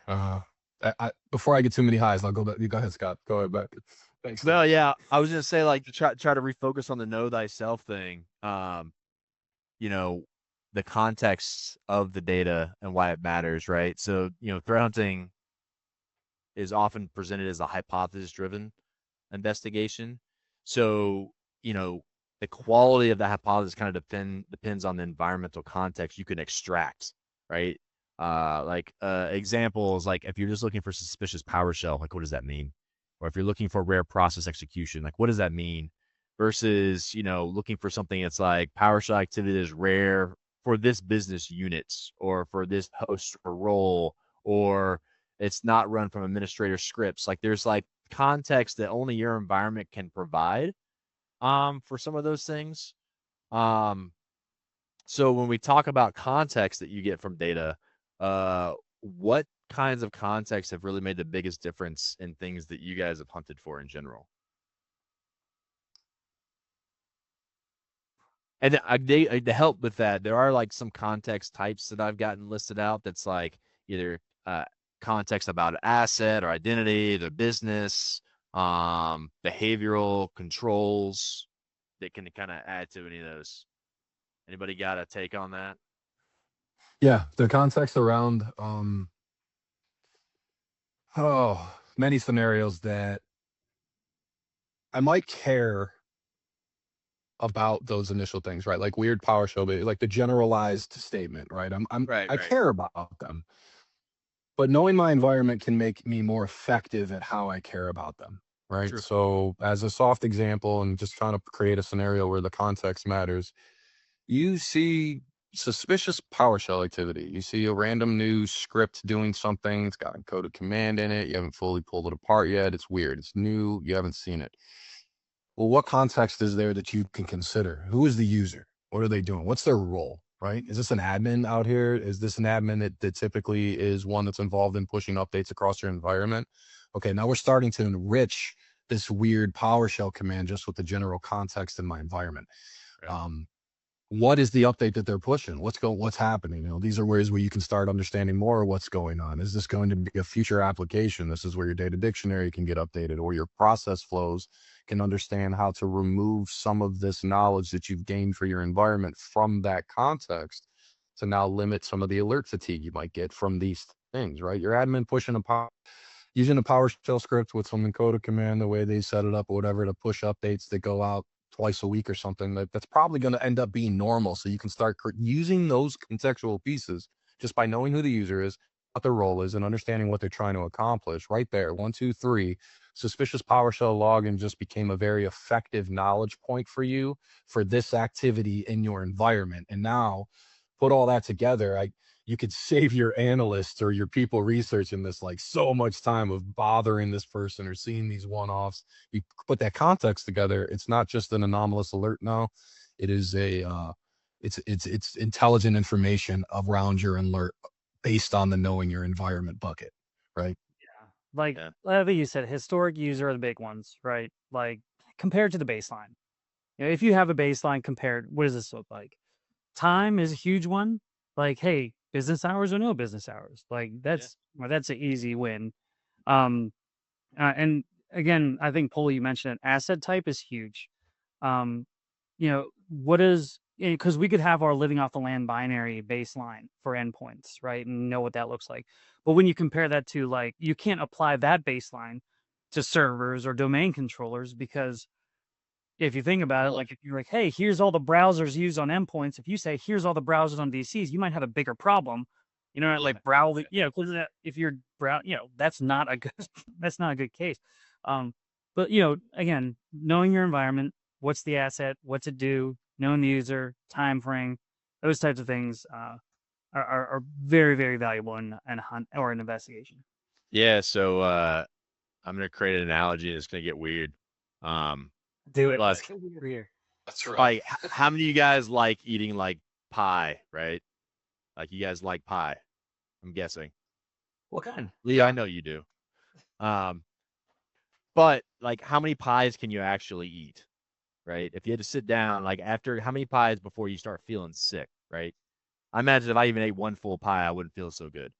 Before I get too many highs, I'll go back. You go ahead, Scott. Go ahead back. Thanks.
No, yeah, I was gonna say to try to refocus on the know thyself thing. The context of the data and why it matters, right? So, threat hunting is often presented as a hypothesis-driven investigation. So, the quality of the hypothesis kind of depends on the environmental context you can extract, right? Examples, like if you're just looking for suspicious PowerShell, like what does that mean? Or if you're looking for rare process execution, like what does that mean? versus, looking for something that's like PowerShell activity is rare for this business units or for this host or role, or it's not run from administrator scripts. Like there's like context that only your environment can provide for some of those things. Um, so when we talk about context that you get from data, what kinds of context have really made the biggest difference in things that you guys have hunted for in general? And to help with that, there are like some context types that I've gotten listed out. That's like either context about an asset or identity, the business, behavioral controls that can kind of add to any of those. Anybody got a take on that?
Yeah, the context around many scenarios that I might care about those initial things, right? Like weird PowerShell, like the generalized statement, right?
Right,
I
right.
care about them, but knowing my environment can make me more effective at how I care about them, right?
True.
So, as a soft example, and just trying to create a scenario where the context matters, you see suspicious PowerShell activity. You see a random new script doing something. It's got a coded command in it. You haven't fully pulled it apart yet. It's weird. It's new. You haven't seen it. Well, what context is there that you can consider? Who is the user? What are they doing? What's their role? Right? Is this an admin out here? Is this an admin that typically is one that's involved in pushing updates across your environment? Okay, now we're starting to enrich this weird PowerShell command just with the general context in my environment.
Yeah.
What is the update that they're pushing? What's happening? These are ways where you can start understanding more of what's going on. Is this going to be a future application? This is where your data dictionary can get updated, or your process flows can understand how to remove some of this knowledge that you've gained for your environment from that context to now limit some of the alert fatigue you might get from these things, right? Your admin pushing using a PowerShell script with some encoded command, the way they set it up or whatever, to push updates that go out twice a week or something, that's probably going to end up being normal. So you can start using those contextual pieces just by knowing who the user is, what their role is, and understanding what they're trying to accomplish. Right there, 1, 2, 3. Suspicious PowerShell login just became a very effective knowledge point for you for this activity in your environment. And now put all that together, you could save your analysts or your people researching this like so much time of bothering this person or seeing these one-offs. You put that context together, it's not just an anomalous alert now. It is it's intelligent information around your alert based on the knowing your environment bucket, right?
Yeah. Like
Yeah.
I think you said, historic user are the big ones, right? Like compared to the baseline. If you have a baseline compared, what does this look like? Time is a huge one. Like, hey, business hours or no business hours? Like
Yeah.
that's an easy win. Um, and again, I think Poli, you mentioned it. Asset type is huge. Um, what is, because we could have our living off the land binary baseline for endpoints, right? And know what that looks like. But when you compare that to, like, you can't apply that baseline to servers or domain controllers, because if you think about it, like if you're like, hey, here's all the browsers used on endpoints. If you say, here's all the browsers on VCs, you might have a bigger problem. Like browsing, because if you're that's not a good, that's not a good case. But again, knowing your environment, what's the asset, what's it do, knowing the user, time frame, those types of things are very, very valuable in hunt or an investigation.
Yeah. So I'm gonna create an analogy and it's gonna get weird. Um,
Do it.
but
Let's go here.
That's right.
like how many of you guys like eating like pie, right? Like you guys like pie, I'm guessing.
What kind?
Lee, I know you do. Um, but like how many pies can you actually eat, right? If you had to sit down, like after how many pies before you start feeling sick, right? I imagine if I even ate one full pie, I wouldn't feel so good.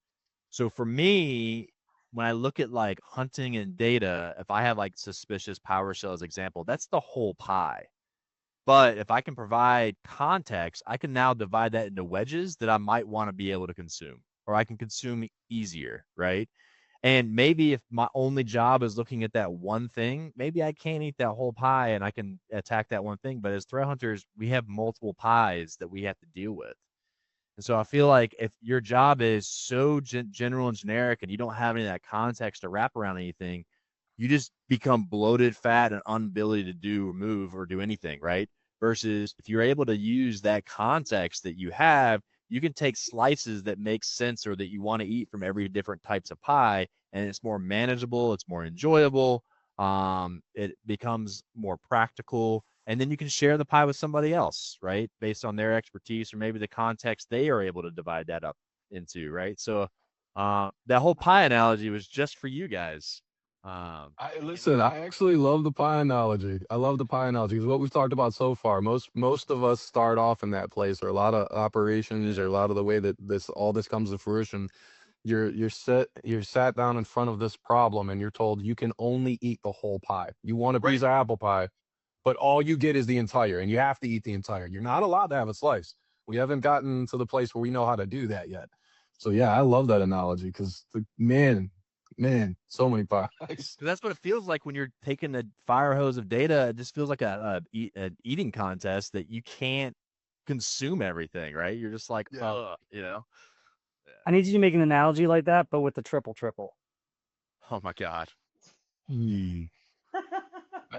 So for me, when I look at like hunting and data, if I have like suspicious PowerShell as example, that's the whole pie. But if I can provide context, I can now divide that into wedges that I might want to be able to consume, or I can consume easier, right? And maybe if my only job is looking at that one thing, maybe I can't eat that whole pie and I can attack that one thing. But as threat hunters, we have multiple pies that we have to deal with. And so I feel like if your job is so general and generic and you don't have any of that context to wrap around anything, you just become bloated, fat, and unability to do or move or do anything, right? Versus if you're able to use that context that you have, you can take slices that make sense or that you want to eat from every different types of pie, and it's more manageable, it's more enjoyable, it becomes more practical, and then you can share the pie with somebody else, right? Based on their expertise or maybe the context they are able to divide that up into, right? So that whole pie analogy was just for you guys.
Listen. I actually love the pie analogy. I love the pie analogy because what we've talked about so far. Most of us start off in that place, or a lot of operations, or a lot of the way that this comes to fruition. You're sat down in front of this problem, and you're told you can only eat the whole pie. You want a
Right.
piece of apple pie, but all you get is the entire, and you have to eat the entire. You're not allowed to have a slice. We haven't gotten to the place where we know how to do that yet. So yeah, I love that analogy because man, so many pies.
Because that's what it feels like when you're taking a fire hose of data. It just feels like an eating contest that you can't consume everything, right? You're just like,
Yeah.
you know.
I need you to make an analogy like that, but with the triple triple.
Oh my god.
Hmm.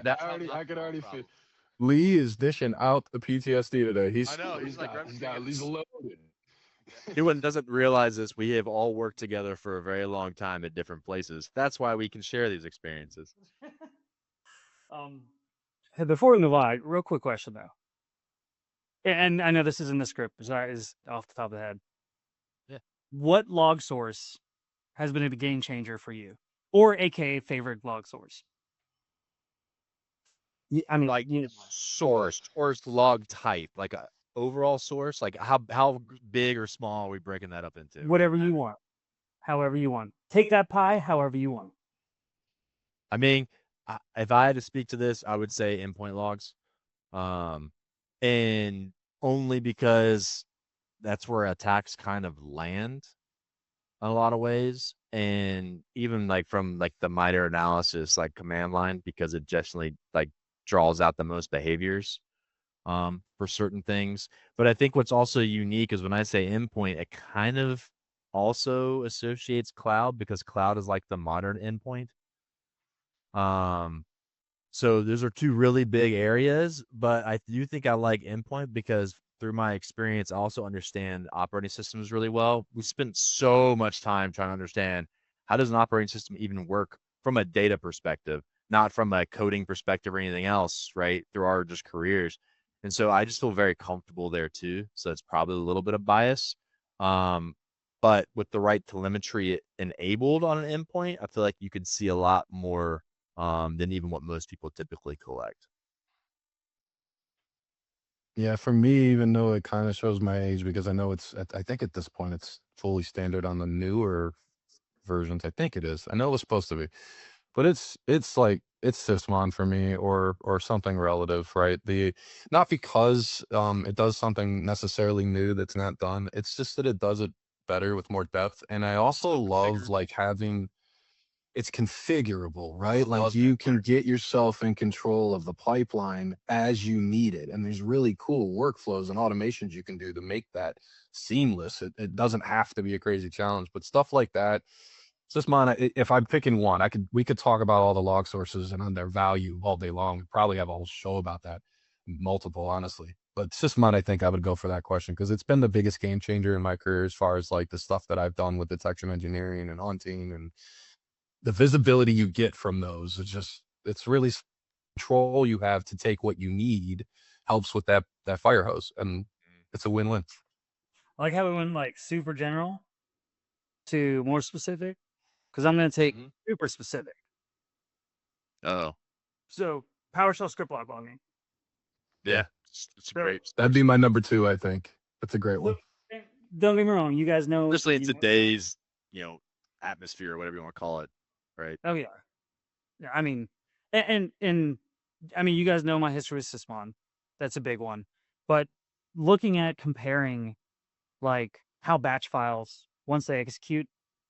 That
I could already feel. Lee is dishing out the PTSD today.
I know, he's like
He's loaded.
Anyone doesn't realize this, we have all worked together for a very long time at different places. That's why we can share these experiences.
Hey, before we move on, real quick question though, and I know this is in the script, so is off the top of the head.
Yeah.
What log source has been a game changer for you, or AKA favorite log source? I mean,
Like source log type, like a overall source, like how big or small are we breaking that up into?
whatever you want, however you want. Take that pie, however you want.
I mean, if I had to speak to this, I would say endpoint logs. Um, and only because that's where attacks kind of land in a lot of ways. And even like from like the MITRE analysis, like command line, because it generally like draws out the most behaviors for certain things. But I think what's also unique is when I say endpoint, it kind of also associates cloud because cloud is like the modern endpoint. Um, so those are two really big areas, but I do think I like endpoint because through my experience, I also understand operating systems really well. We spent so much time trying to understand how does an operating system even work from a data perspective, not from a coding perspective or anything else, right? Through our just careers. And so I just feel very comfortable there too. So it's probably a little bit of bias. Um, but with the right telemetry enabled on an endpoint, I feel like you could see a lot more than even what most people typically collect.
Yeah, for me, even though it kind of shows my age, because I know I think at this point it's fully standard on the newer versions. I think it is. I know it was supposed to be, but it's like it's Sysmon for me, or something relative, right? Not because it does something necessarily new that's not done. It's just that it does it better with more depth, and I also love like having it's configurable, right? Like you can get yourself in control of the pipeline as you need it. And there's really cool workflows and automations you can do to make that seamless. It doesn't have to be a crazy challenge, but stuff like that. It's just mine. If I'm picking one, we could talk about all the log sources and on their value all day long. We probably have a whole show about that, multiple, honestly. But it's just mine. I think I would go for that question because it's been the biggest game changer in my career as far as like the stuff that I've done with detection engineering and hunting and the visibility you get from those. It's really control you have to take what you need helps with that fire hose, and it's a win-win.
I like how we went like super general to more specific, because I'm going to take super specific.
Oh,
So PowerShell script log logging.
yeah, it's a great.
That'd be my number two. I think that's a great one.
Don't get me wrong, you guys know,
Especially in today's, atmosphere, whatever you want to call it, right?
oh yeah, I mean, and I mean, you guys know my history with Sysmon. That's a big one. But looking at comparing like how batch files, once they execute,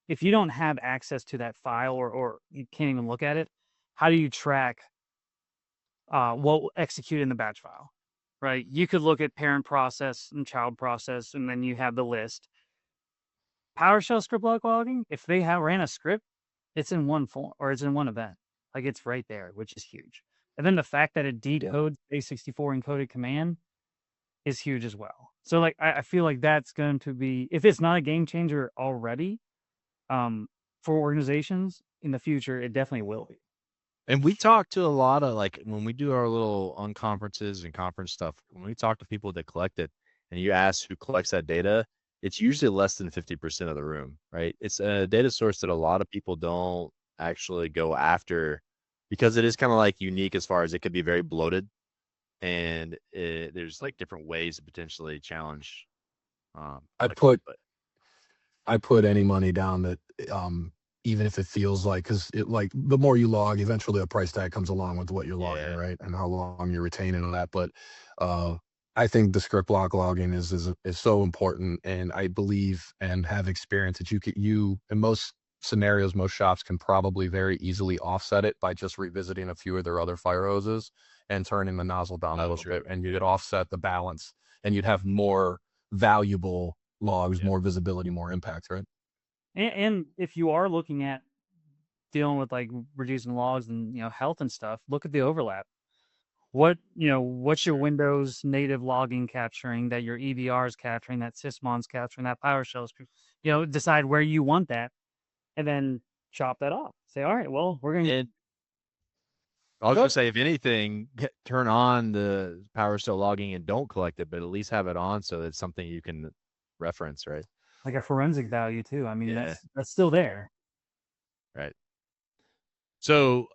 if you don't have access to that file or you can't even look at it, how do you track what will execute in the batch file? Right? You could look at parent process and child process, and then you have the list. PowerShell script log logging, if they ran a script, it's in one form or it's in one event. Like it's right there, which is huge. And then the fact that it decodes base64 encoded command is huge as well. So like I feel like that's going to be, if it's not a game changer already, for organizations in the future, it definitely will be.
And we talk to a lot of like when we do our little unconferences and conference stuff, when we talk to people that collect it and you ask who collects that data, it's usually less than 50% of the room, right? It's a data source that a lot of people don't actually go after because it is kind of like unique as far as it could be very bloated and there's like different ways to potentially challenge
I
collecting it,
put I put any money down that even if it feels like, because it, like, the more you log, eventually a price tag comes along with what you're logging,
yeah,
right, and how long you're retaining all that. But uh, I think the script block logging is so important, and I believe and have experience that you in most scenarios, most shops can probably very easily offset it by just revisiting a few of their other fire hoses and turning the nozzle down a
Oh,
little
true.
bit, and you'd offset the balance, and you'd have more valuable logs,
Yeah.
more visibility, more impact, right?
And if you are looking at dealing with like reducing logs and health and stuff, look at the overlap. What's your Windows native logging capturing, that your EVR is capturing, that Sysmon's capturing, that PowerShell's, decide where you want that, and then chop that off. Say, all right, well, we're gonna
And I was gonna
Good.
say, if anything, turn on the PowerShell logging and don't collect it, but at least have it on so it's something you can reference, right?
like a forensic value too. I mean,
Yeah,
that's still there.
right. So,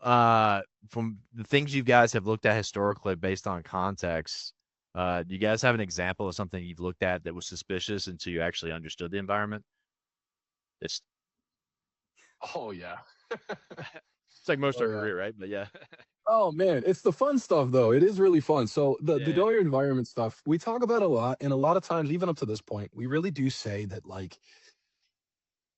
from the things you guys have looked at historically based on context, do you guys have an example of something you've looked at that was suspicious until you actually understood the environment? It's
Oh yeah.
it's like most of
Oh
our
yeah.
career, right? But yeah,
Oh man, it's the fun stuff though. It is really fun. So the
yeah,
know your environment stuff we talk about a lot, and a lot of times, even up to this point, we really do say that, like,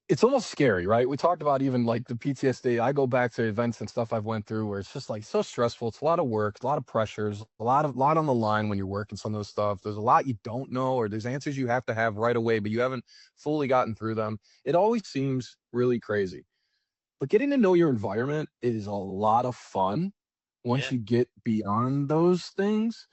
it's almost scary, right? We talked about even like the PTSD. I go back to events and stuff I've went through where it's just like so stressful. It's a lot of work, a lot of pressures, a lot on the line when you're working some of those stuff. There's a lot you don't know, or there's answers you have to have right away, but you haven't fully gotten through them. It always seems really crazy. But getting to know your environment is a lot of fun once
yeah.
you get beyond those things.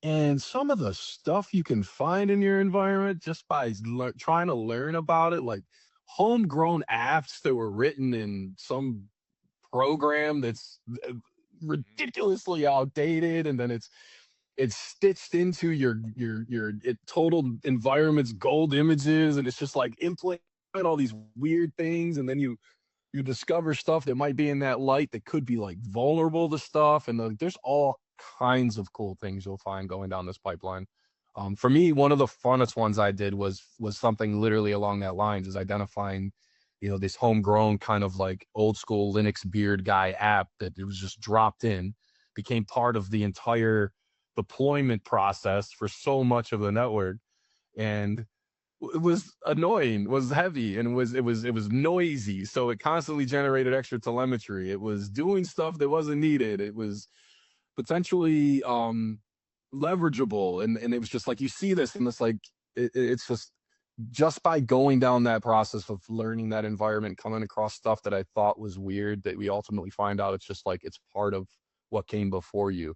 And some of the stuff you can find in your environment just by trying to learn about it, like homegrown apps that were written in some program that's
Mhm.
ridiculously outdated, and then it's stitched into total environment's gold images, and it's just like implement all these weird things, and then you discover stuff that might be in that light that could be like vulnerable to stuff, and there's all kinds of cool things you'll find going down this pipeline. For me, one of the funnest ones I did was something literally along that lines, is identifying, this homegrown kind of like old school Linux beard guy app that it was just dropped in, became part of the entire deployment process for so much of the network, and it was annoying, was heavy, and it was noisy, so it constantly generated extra telemetry. It was doing stuff that wasn't needed. It was potentially leverageable, and it was just like, you see this, and it's like, it's just by going down that process of learning that environment, coming across stuff that I thought was weird, that we ultimately find out it's just like it's part of what came before you.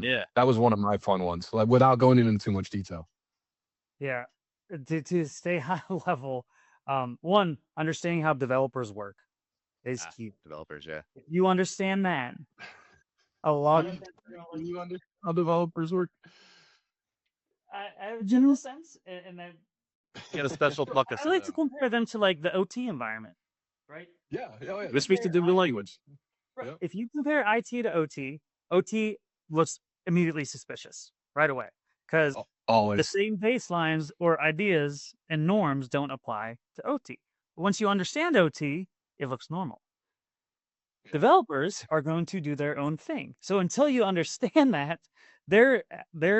Yeah.
That was one of my fun ones, like, without going into too much detail.
Yeah, to stay high level, one, understanding how developers work is
Ah,
key.
developers, yeah.
If you understand that, a
Do
lot of
you, do you understand how developers work?
I have a general sense, and then
You got a special bucket
I
for
like to
them.
compare them to like the OT environment, right?
Yeah, yeah, yeah.
You
We speak the
compare
different
I-
language.
right.
Yeah.
If you compare IT to OT, OT looks immediately suspicious right away because the
Always.
same baselines or ideas and norms don't apply to OT. But once you understand OT, it looks normal. Developers are going to do their own thing. So until you understand that, their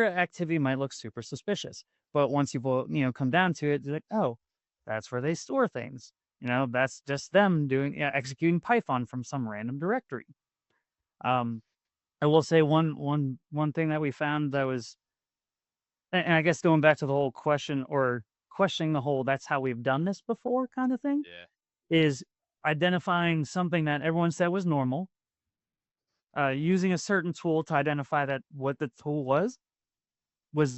activity might look super suspicious. But once you come down to it, you're like, oh, that's where they store things. That's just them doing executing Python from some random directory. Um, I will say one thing that we found that was, and I guess going back to the whole question or questioning the whole "that's how we've done this before" kind of thing,
Yeah.
is identifying something that everyone said was normal, using a certain tool to identify that what the tool was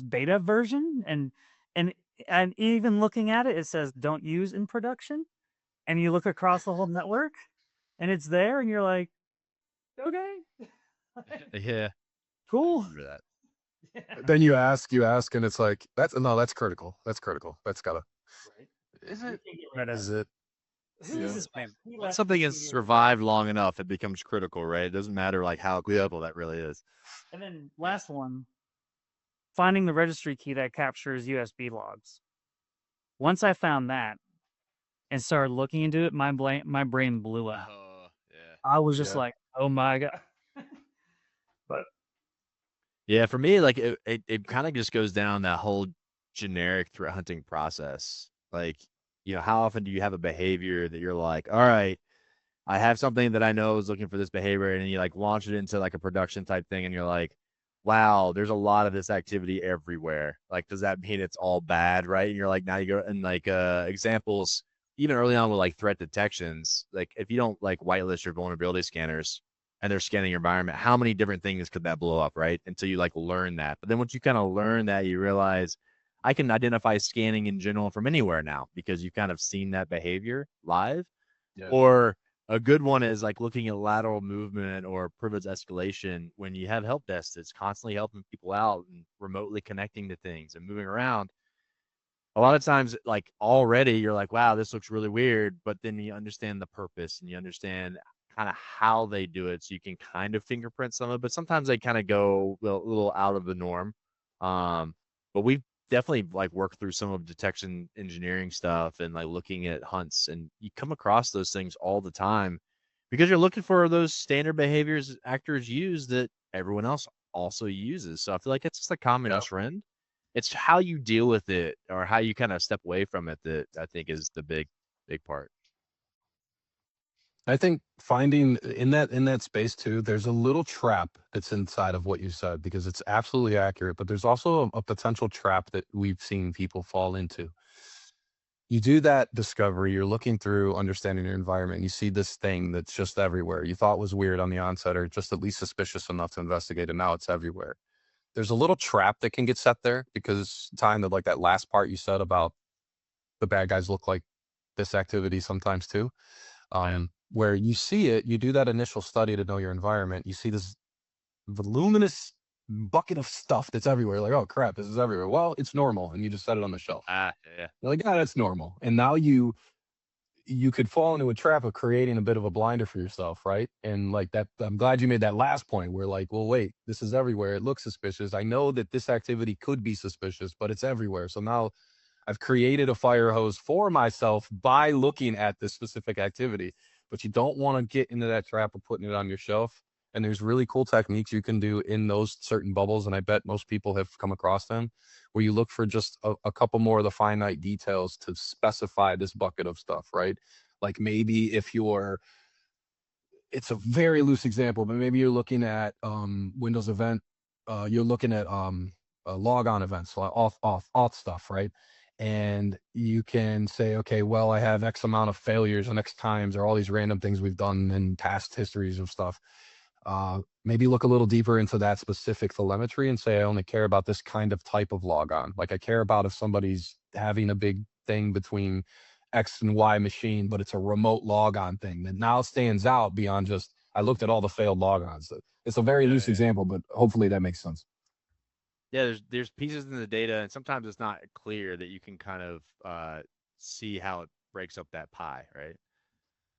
beta version, and even looking at it, it says don't use in production, and you look across the whole network, and it's there, and you're like, okay,
Yeah,
cool.
remember that.
Then you ask, and it's like that's critical. That's critical. That's gotta. Is it? Is it?
Who is this man?
Once something has survived long enough, it becomes critical, right? It doesn't matter like how critical that really is.
And then last one, finding the registry key that captures USB logs. Once I found that and started looking into it, my brain blew up.
Yeah.
I was just
Yeah.
like, oh my god. But
Yeah, for me, like it kind of just goes down that whole generic threat hunting process. Like, how often do you have a behavior that you're like, all right, I have something that I know is looking for this behavior, and you like launch it into like a production type thing, and you're like, wow, there's a lot of this activity everywhere. Like, does that mean it's all bad, right? And you're like, now you go and like examples, even early on with like threat detections, like if you don't like whitelist your vulnerability scanners and they're scanning your environment, how many different things could that blow up, right? Until you like learn that. But then once you kind of learn that, you realize I can identify scanning in general from anywhere now because you've kind of seen that behavior live.
Yeah.
Or a good one is like looking at lateral movement or privilege escalation when you have help desks that's constantly helping people out and remotely connecting to things and moving around. A lot of times, like already you're like, wow, this looks really weird, but then you understand the purpose and you understand kind of how they do it. So you can kind of fingerprint some of it, but sometimes they kind of go a little out of the norm. But we've definitely like worked through some of detection engineering stuff and like looking at hunts, and you come across those things all the time because you're looking for those standard behaviors actors use that everyone else also uses. So I feel like it's just a common
Yep.
trend. It's how you deal with it or how you kind of step away from it that I think is the big part.
I think finding in that space too, there's a little trap that's inside of what you said because it's absolutely accurate, but there's also a potential trap that we've seen people fall into. You do that discovery, you're looking through understanding your environment, you see this thing that's just everywhere. You thought was weird on the onset or just at least suspicious enough to investigate, and now it's everywhere. There's a little trap that can get set there because like that last part you said about the bad guys look like this activity sometimes too. Where you see it, you do that initial study to know your environment. You see this voluminous bucket of stuff that's everywhere. Like, oh crap, this is everywhere. Well, it's normal, and you just set it on the shelf.
Yeah.
You're like, yeah, that's normal. And now you could fall into a trap of creating a bit of a blinder for yourself, right? And like that, I'm glad you made that last point. Where like, well, wait, this is everywhere. It looks suspicious. I know that this activity could be suspicious, but it's everywhere. So now I've created a fire hose for myself by looking at this specific activity. But you don't want to get into that trap of putting it on your shelf. And there's really cool techniques you can do in those certain bubbles. And I bet most people have come across them where you look for just a couple more of the finite details to specify this bucket of stuff, right? Like maybe if it's a very loose example, but maybe you're looking at Windows event, you're looking at log on events, so auth stuff, right? And you can say, okay, well, I have X amount of failures and X times, or all these random things we've done in past histories of stuff. Maybe look a little deeper into that specific telemetry and say, I only care about this kind of type of logon. Like I care about if somebody's having a big thing between X and Y machine, but it's a remote logon thing that now stands out beyond just, I looked at all the failed logons. It's a very loose example, but hopefully that makes sense.
Yeah, there's pieces in the data, and sometimes it's not clear that you can kind of see how it breaks up that pie, right?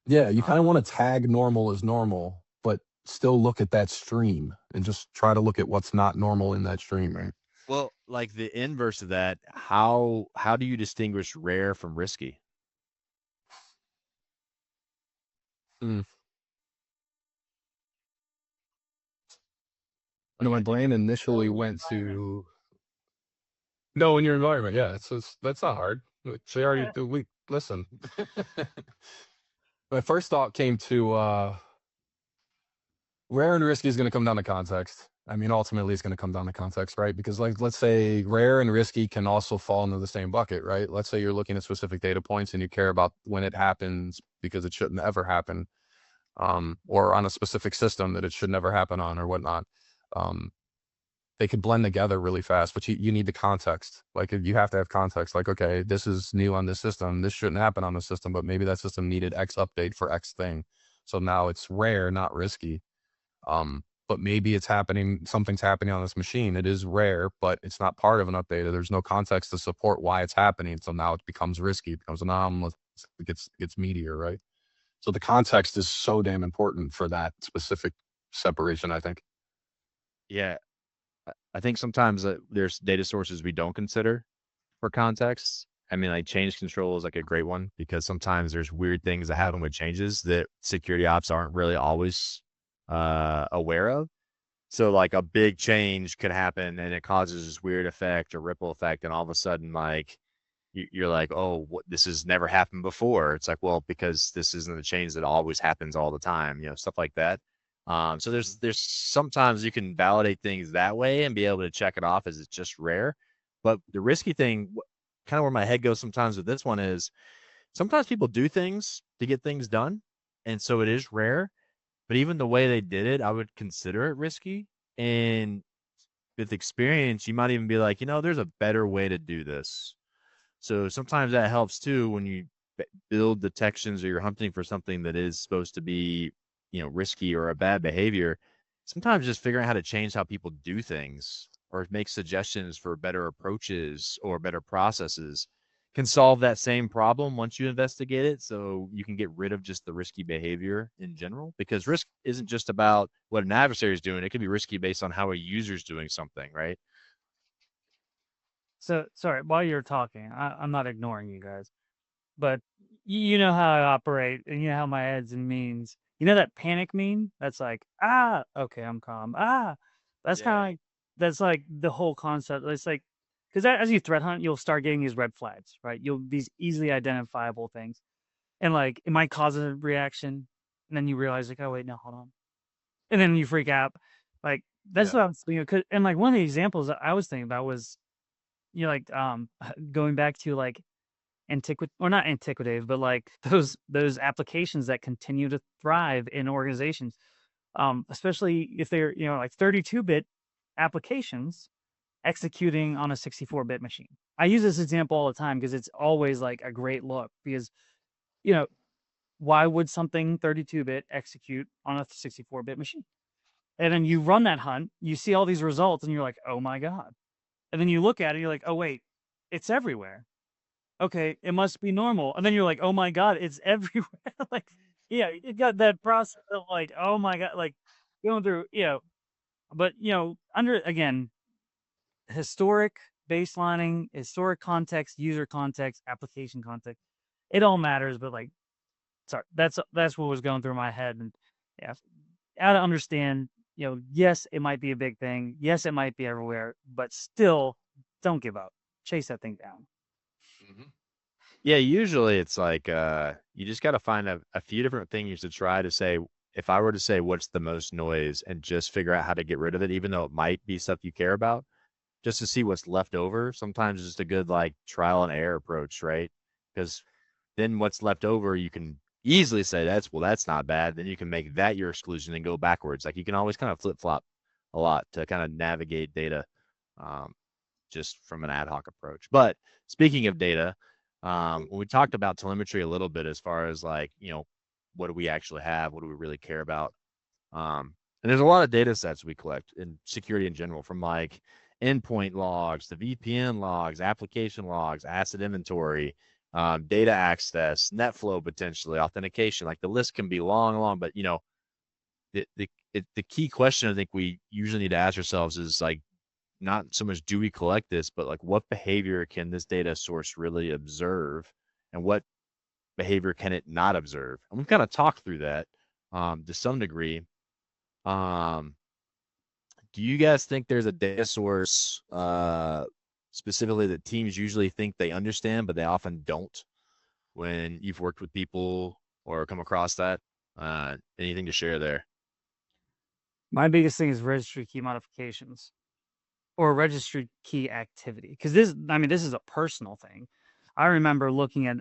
Yeah, you kind of want to tag normal as normal, but still look at that stream and just try to look at what's not normal in that stream, right?
Well, like the inverse of that, how do you distinguish rare from risky?
My brain initially went to no in your environment. Yeah, that's not hard. They already do. We listen. My first thought came to rare and risky is going to come down to context. I mean, ultimately, it's going to come down to context, right? Because, like, let's say rare and risky can also fall into the same bucket, right? Let's say you're looking at specific data points and you care about when it happens because it shouldn't ever happen.
or on a specific system that it should never happen on or whatnot. They could blend together really fast, but you need the context. Like you have to have context. Like, okay, this is new on this system. This shouldn't happen on the system, but maybe that system needed X update for X thing. So now it's rare, not risky. But maybe something's happening on this machine. It is rare, but it's not part of an update. There's no context to support why it's happening. So now it becomes risky, it becomes anomalous, it gets meatier, right? So the context is so damn important for that specific separation, I think.
Yeah, I think sometimes there's data sources we don't consider for context. I mean, like change control is like a great one because sometimes there's weird things that happen with changes that security ops aren't really always aware of. So like a big change could happen and it causes this weird effect or ripple effect, and all of a sudden, like you're like, oh, this has never happened before. It's like, well, because this isn't a change that always happens all the time, stuff like that. So there's sometimes you can validate things that way and be able to check it off as it's just rare. But the risky thing, kind of where my head goes sometimes with this one is sometimes people do things to get things done, and so it is rare. But even the way they did it, I would consider it risky. And with experience, you might even be like, there's a better way to do this. So sometimes that helps too when you build detections or you're hunting for something that is supposed to be, risky or a bad behavior. Sometimes just figuring out how to change how people do things or make suggestions for better approaches or better processes can solve that same problem once you investigate it. So you can get rid of just the risky behavior in general, because risk isn't just about what an adversary is doing. It can be risky based on how a user is doing something, right?
So sorry, while you're talking, I'm not ignoring you guys, but you know how I operate, and you know how my head's and means. You know that panic mean? That's like, okay, I'm calm. That's
Yeah.
kind of like that's like the whole concept. It's like because as you threat hunt, you'll start getting these red flags, right? These easily identifiable things, and like it might cause a reaction, and then you realize like, oh wait, no, hold on, and then you freak out. Like that's
Yeah.
what I was thinking. And like one of the examples that I was thinking about was like going back to like or not antiquative, but like those applications that continue to thrive in organizations, especially if they're like 32-bit applications executing on a 64-bit machine. I use this example all the time because it's always like a great look because you know why would something 32-bit execute on a 64-bit machine? And then you run that hunt, you see all these results, and you're like, oh my god. And then you look at it, you're like, oh wait, it's everywhere. Okay, it must be normal. And then you're like, oh my god, it's everywhere. Like, yeah, it got that process of like, oh my god, like going through, but under again, historic baselining, historic context, user context, application context, it all matters. But like, sorry, that's what was going through my head. And yeah, I gotta understand, yes, it might be a big thing. Yes, it might be everywhere, but still, don't give up. Chase that thing down.
Mm-hmm.
Yeah, usually it's like you just got to find a few different things to try to say. If I were to say what's the most noise and just figure out how to get rid of it, even though it might be stuff you care about, just to see what's left over, sometimes it's just a good like trial and error approach, right? Because then what's left over, you can easily say that's not bad. Then you can make that your exclusion and go backwards. Like you can always kind of flip flop a lot to kind of navigate data, um, just from an ad hoc approach. But speaking of data, when we talked about telemetry a little bit, as far as like, what do we actually have? What do we really care about? And there's a lot of data sets we collect in security in general, from like endpoint logs to VPN logs, application logs, asset inventory, data access, net flow, potentially authentication. Like the list can be long, long, but the key question I think we usually need to ask ourselves is like, not so much do we collect this, but like what behavior can this data source really observe, and what behavior can it not observe? And we've kind of talked through that to some degree. Um, do you guys think there's a data source specifically that teams usually think they understand, but they often don't when you've worked with people or come across that? Anything to share there?
My biggest thing is registry key modifications or registry key activity. Because this is a personal thing. I remember looking at,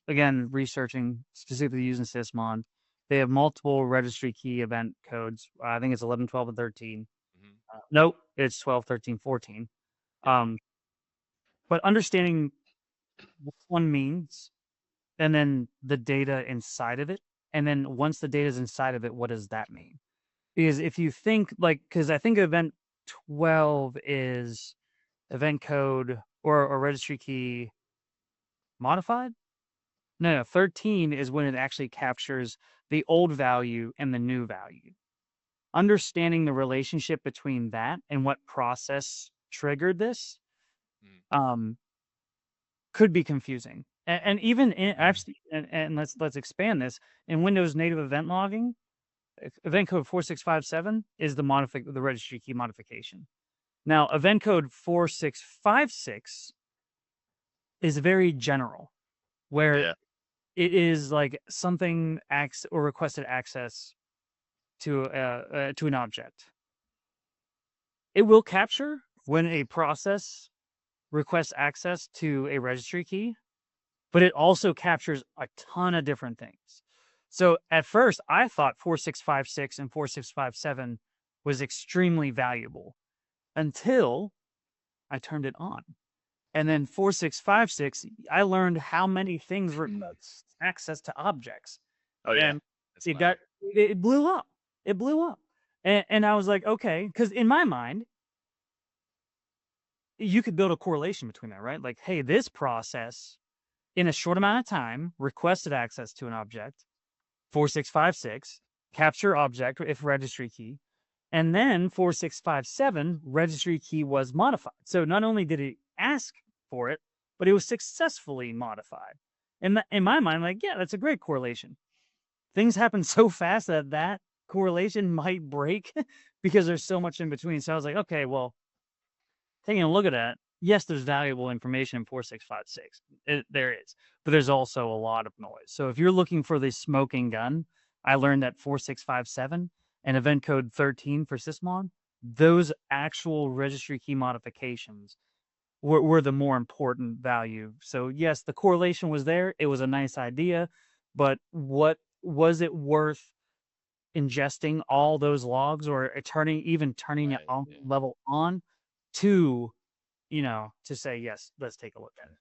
again, researching, specifically using Sysmon, They have multiple registry key event codes. I think it's 11, 12, and 13.
Mhm.
Nope, it's 12, 13, 14. But understanding what one means, and then the data inside of it, and then once the data is inside of it, what does that mean? Because if you think because I think event 12 is event code or registry key modified. No, 13 is when it actually captures the old value and the new value. Understanding the relationship between that and what process triggered this could be confusing. And even in actually, and let's expand this in Windows native event logging. Event code 4657 is the registry key modification. Now, event code 4656 is very general, where it is like something or requested access to an object. It will capture when a process requests access to a registry key, but it also captures a ton of different things. So at first, I thought 4656 and 4657 was extremely valuable until I turned it on. And then 4656, I learned how many things were access to objects.
Oh yeah.
And it blew up. It blew up. And I was like, okay, because in my mind, you could build a correlation between that, right? Like, hey, this process in a short amount of time requested access to an object, 4656, capture object if registry key, and then 4657 registry key was modified. So not only did it ask for it, but it was successfully modified. And in my mind, like, yeah, that's a great correlation. Things happen so fast that correlation might break because there's so much in between. So I was like, okay, well, taking a look at that, yes, there's valuable information in 4656. There is, but there's also a lot of noise. So if you're looking for the smoking gun, I learned that 4657 and event code 13 for sysmon, those actual registry key modifications were the more important value. So yes, the correlation was there. It was a nice idea, but what was it worth ingesting all those logs or turning it on level on to, to say, yes, let's take a look at it.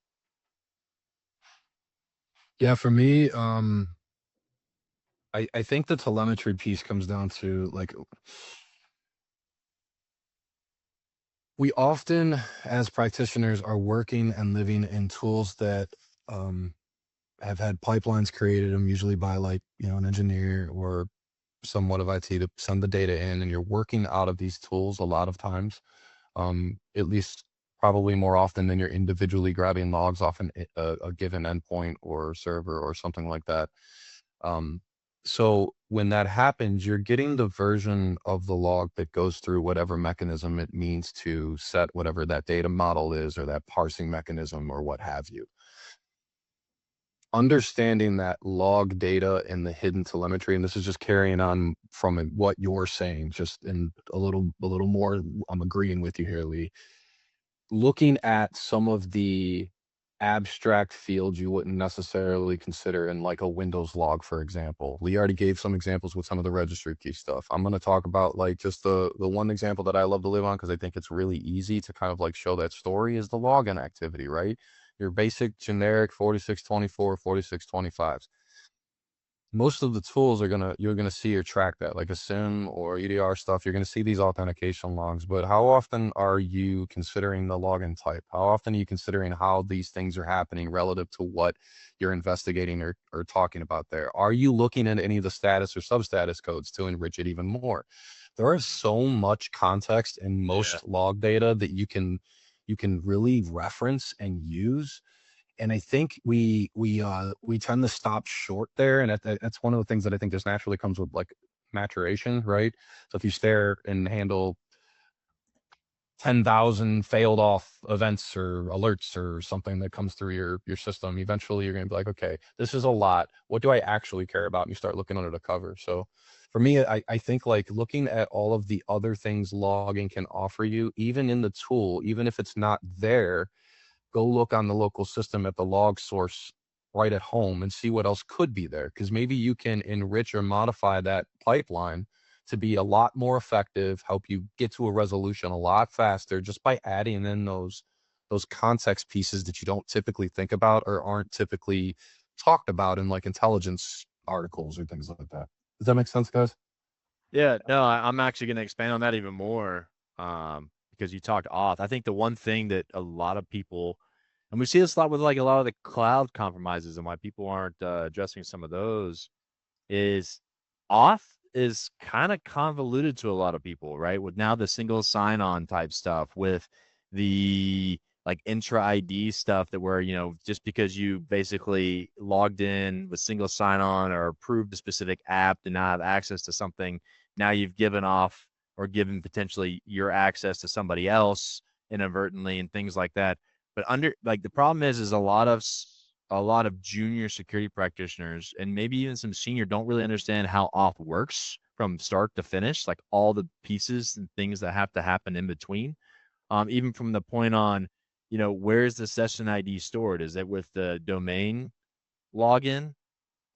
Yeah, for me, I think the telemetry piece comes down to like we often as practitioners are working and living in tools that have had pipelines created them usually by like an engineer or somewhat of IT to send the data in, and you're working out of these tools a lot of times, at least probably more often than you're individually grabbing logs off a given endpoint or server or something like that. So when that happens, you're getting the version of the log that goes through whatever mechanism it means to set whatever that data model is or that parsing mechanism or what have you. Understanding that log data and the hidden telemetry, and this is just carrying on from what you're saying, just in a little more, I'm agreeing with you here, Lee. Looking at some of the abstract fields you wouldn't necessarily consider in like a Windows log, for example. Lee already gave some examples with some of the registry key stuff. I'm going to talk about like just the one example that I love to live on because I think it's really easy to kind of like show that story is the login activity, right? Your basic generic 4624, 4625s. Most of the tools you're gonna see or track that, like a SIM or EDR stuff. You're gonna see these authentication logs, but how often are you considering the login type? How often are you considering how these things are happening relative to what you're investigating or talking about there? Are you looking at any of the status or substatus codes to enrich it even more? There is so much context in most log data that you can really reference and use. And I think we tend to stop short there, and that's one of the things that I think just naturally comes with like maturation, right? So if you stare and handle 10,000 failed off events or alerts or something that comes through your system, eventually you're going to be like, okay, this is a lot. What do I actually care about? And you start looking under the cover. So for me, I think like looking at all of the other things logging can offer you, even in the tool, even if it's not there, go look on the local system at the log source
right at home and see what else could be there. Because maybe you can enrich or modify that pipeline to be a lot more effective, help you get to a resolution a lot faster just by adding in those context pieces that you don't typically think about or aren't typically talked about in like intelligence articles or things like that. Does that make sense, guys?
Yeah, no, I'm actually going to expand on that even more, because you talked auth. I think the one thing that a lot of people, and we see this a lot with like a lot of the cloud compromises and why people aren't addressing some of those, is auth is kind of convoluted to a lot of people, right? With now the single sign-on type stuff, with the like intra ID stuff that where, just because you basically logged in with single sign-on or approved a specific app to now have access to something, now you've given off or given potentially your access to somebody else inadvertently and things like that. But the problem is a lot of junior security practitioners and maybe even some senior don't really understand how auth works from start to finish, like all the pieces and things that have to happen in between. Even from the point on, where's the session ID stored? Is it with the domain login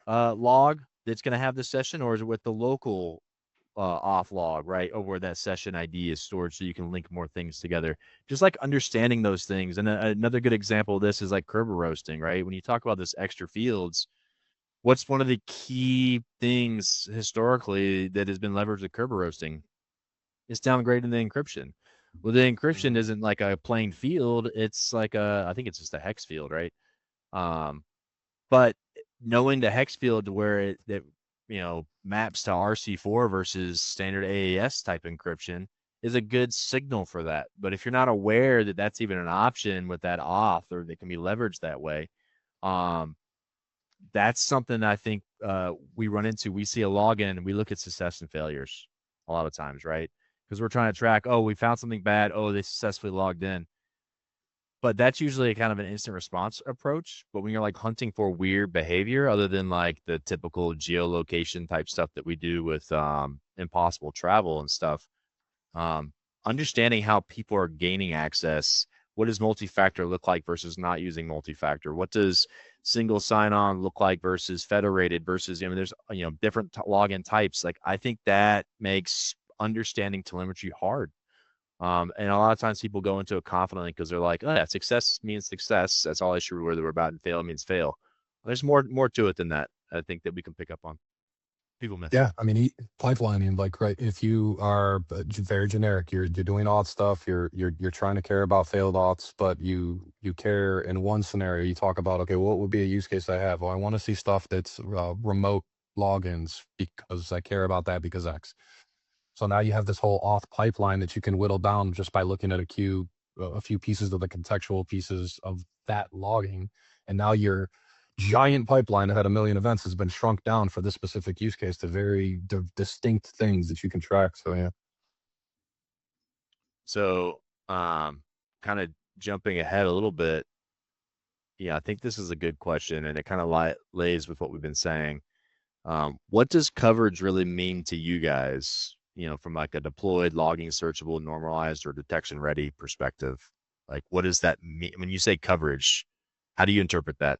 log that's going to have the session, or is it with the local auth log, right, over where that session ID is stored, so you can link more things together? Just like understanding those things. And another good example of this is like Kerber roasting, right? When you talk about this extra fields, what's one of the key things historically that has been leveraged with Kerber roasting? It's downgrading the encryption. Well, the encryption isn't like a plain field; it's like I think it's just a hex field, right? Um, but knowing the hex field to where that maps to RC4 versus standard AES type encryption is a good signal for that. But if you're not aware that that's even an option with that auth or that can be leveraged that way, um, that's something I think we run into. We see a login and we look at success and failures a lot of times, right? Because we're trying to track, oh, we found something bad. Oh, they successfully logged in. But that's usually a kind of an instant response approach. But when you're like hunting for weird behavior, other than like the typical geolocation type stuff that we do with impossible travel and stuff, um, understanding how people are gaining access, what does multi-factor look like versus not using multi-factor? What does single sign-on look like versus federated versus, there's, different login types. Like, I think that makes understanding telemetry hard. And a lot of times people go into it confidently because they're like, oh, yeah, success means success. That's all I should worry about, and fail means fail. There's more to it than that, I think, that we can pick up on. People miss.
Yeah, I mean, pipelining, like, right, if you are very generic, you're doing auth stuff, you're trying to care about failed auths, but you care in one scenario. You talk about, okay, what would be a use case I have? Well, I want to see stuff that's remote logins because I care about that because X. So now you have this whole auth pipeline that you can whittle down just by looking at a few pieces of the contextual pieces of that logging, and now your giant pipeline that had 1 million events has been shrunk down for this specific use case to very distinct things that you can track. So yeah.
So, kind of jumping ahead a little bit, yeah, I think this is a good question, and it kind of lays with what we've been saying. What does coverage really mean to you guys? From like a deployed, logging, searchable, normalized, or detection ready perspective. Like, what does that mean when you say coverage? How do you interpret that?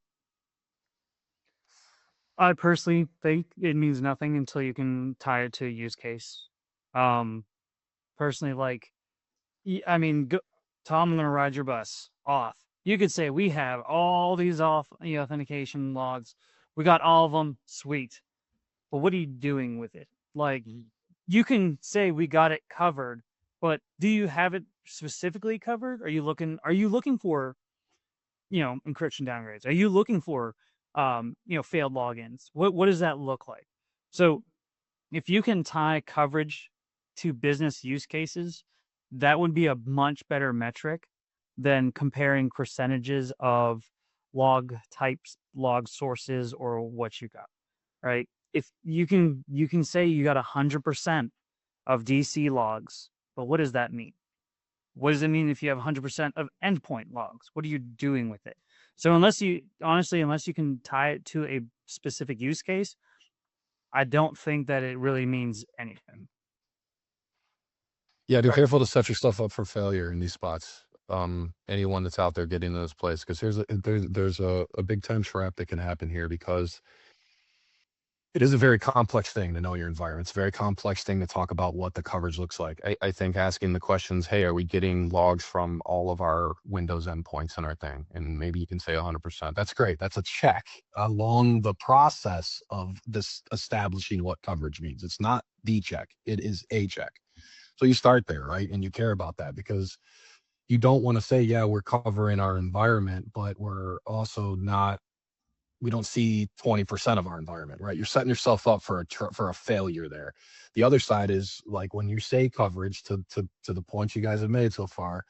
I personally think it means nothing until you can tie it to a use case. Um, personally, like, I mean, Tom, I'm gonna ride your bus. Auth. You could say we have all these authentication logs. We got all of them. Sweet. But what are you doing with it? Like, you can say we got it covered, but do you have it specifically covered? Are you looking for, encryption downgrades? Are you looking for, failed logins? What does that look like? So if you can tie coverage to business use cases, that would be a much better metric than comparing percentages of log types, log sources, or what you got, right? If you can say you got 100% of DC logs, but what does that mean? What does it mean if you have 100% of endpoint logs? What are you doing with it? So unless you can tie it to a specific use case, I don't think that it really means anything.
Yeah, be careful to set your stuff up for failure in these spots. anyone that's out there getting in this place, because there's a big time trap that can happen here, because it is a very complex thing to know your environment. It's a very complex thing to talk about what the coverage looks like. I think asking the questions, hey, are we getting logs from all of our Windows endpoints in our thing? And maybe you can say 100%. That's great. That's a check along the process of this establishing what coverage means. It's not the check, it is a check. So you start there, right? And you care about that, because you don't want to say, yeah, we're covering our environment, but we're also not, we don't see 20% of our environment, right? You're setting yourself up for a failure there. The other side is, like, when you say coverage, to the points you guys have made so far,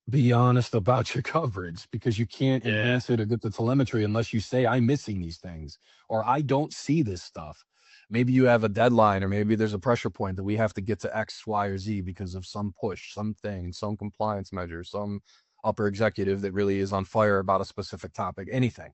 be honest about your coverage, because you can't enhance it or get the telemetry unless you say, I'm missing these things, or I don't see this stuff. Maybe you have a deadline, or maybe there's a pressure point that we have to get to X, Y, or Z because of some push, something, some compliance measure, some upper executive that really is on fire about a specific topic, anything.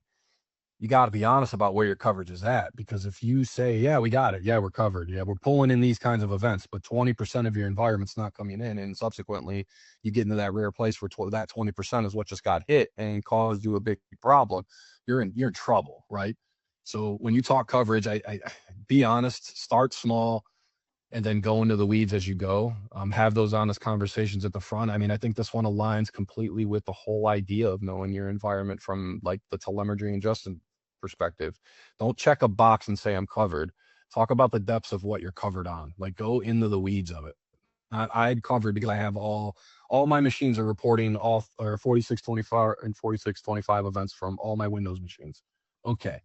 You got to be honest about where your coverage is at, because if you say, yeah, we got it, yeah, we're covered, yeah, we're pulling in these kinds of events, but 20% of your environment's not coming in, and subsequently you get into that rare place where that 20% is what just got hit and caused you a big problem, you're in trouble, right? So when you talk coverage, I be honest, start small, and then go into the weeds as you go. Have those honest conversations at the front. I mean, I think this one aligns completely with the whole idea of knowing your environment from, like, the telemetry and Justin perspective. Don't check a box and say I'm covered. Talk about the depths of what you're covered on. Like, go into the weeds of it. I'd covered because I have all my machines are reporting all, or 4625 and 4625 events from all my Windows machines. Okay,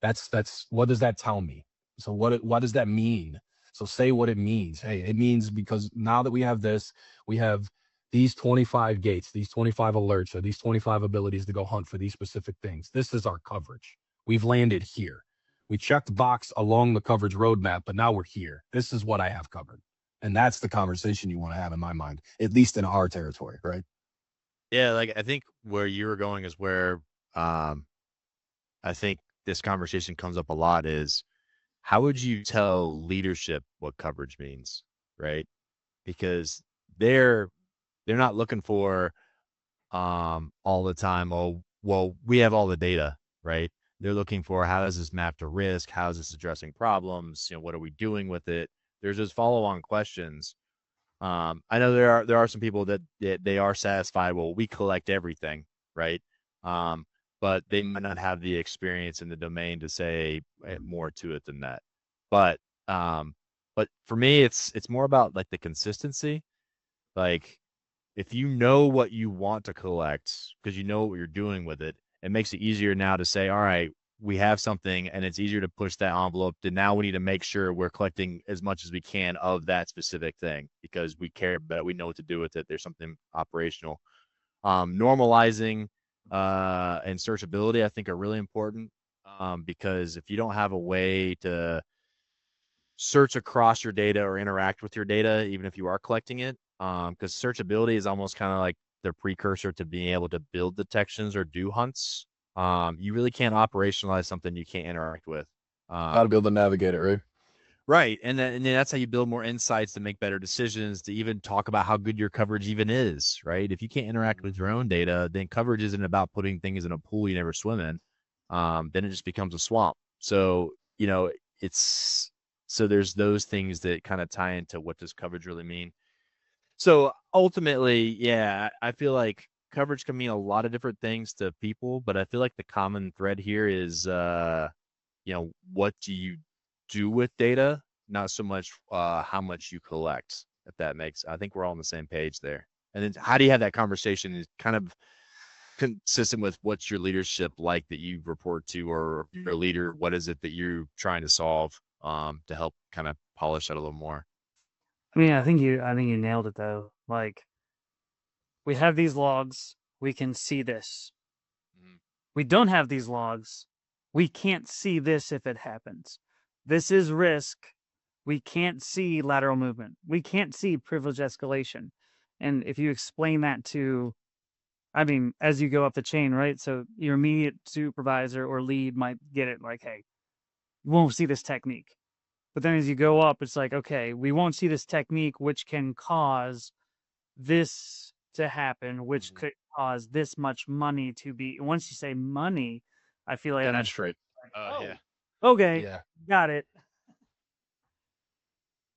that's what does that tell me? So what does that mean? So say what it means. Hey, it means, because now that we have this, we have these 25 gates, these 25 alerts, or these 25 abilities to go hunt for these specific things. This is our coverage. We've landed here. We checked the box along the coverage roadmap, but now we're here. This is what I have covered. And that's the conversation you want to have, in my mind, at least in our territory, right?
Yeah, like I think where you were going is where I think this conversation comes up a lot is, how would you tell leadership what coverage means, right? Because they're not looking for all the time, oh, well, we have all the data, right? They're looking for, how does this map to risk? How is this addressing problems? What are we doing with it? There's those follow-on questions. I know there are some people that they are satisfied, well, we collect everything, right? But they might not have the experience in the domain to say more to it than that. But for me, it's more about, like, the consistency. Like, if you know what you want to collect because you know what you're doing with it, it makes it easier now to say, all right, we have something, and it's easier to push that envelope to, now we need to make sure we're collecting as much as we can of that specific thing because we care about it, we know what to do with it. There's something operational. Normalizing and searchability, I think, are really important, because if you don't have a way to search across your data or interact with your data, even if you are collecting it, because searchability is almost kind of like the precursor to being able to build detections or do hunts. You really can't operationalize something you can't interact with.
How to be able to navigate it, right?
Right. And then that's how you build more insights to make better decisions, to even talk about how good your coverage even is, right? If you can't interact with your own data, then coverage isn't about putting things in a pool you never swim in. Then it just becomes a swamp. So, it's, so there's those things that kind of tie into what does coverage really mean. So ultimately, yeah, I feel like coverage can mean a lot of different things to people, but I feel like the common thread here is, what do you do with data, not so much how much you collect, if that makes, I think we're all on the same page there. And then how do you have that conversation is kind of consistent with what's your leadership like that you report to, or your leader, what is it that you're trying to solve to help kind of polish that a little more.
I mean, I think you nailed it though. Like, we have these logs, we can see this. We don't have these logs, we can't see this if it happens. This is risk. We can't see lateral movement. We can't see privilege escalation. And if you explain that to, I mean, as you go up the chain, right? So your immediate supervisor or lead might get it, like, hey, you won't see this technique. But then as you go up, it's like, okay, we won't see this technique, which can cause this to happen, which could cause this much money to be. Once you say money, I feel like that's
Demonstrate.
Yeah.
okay,
Yeah.
got it.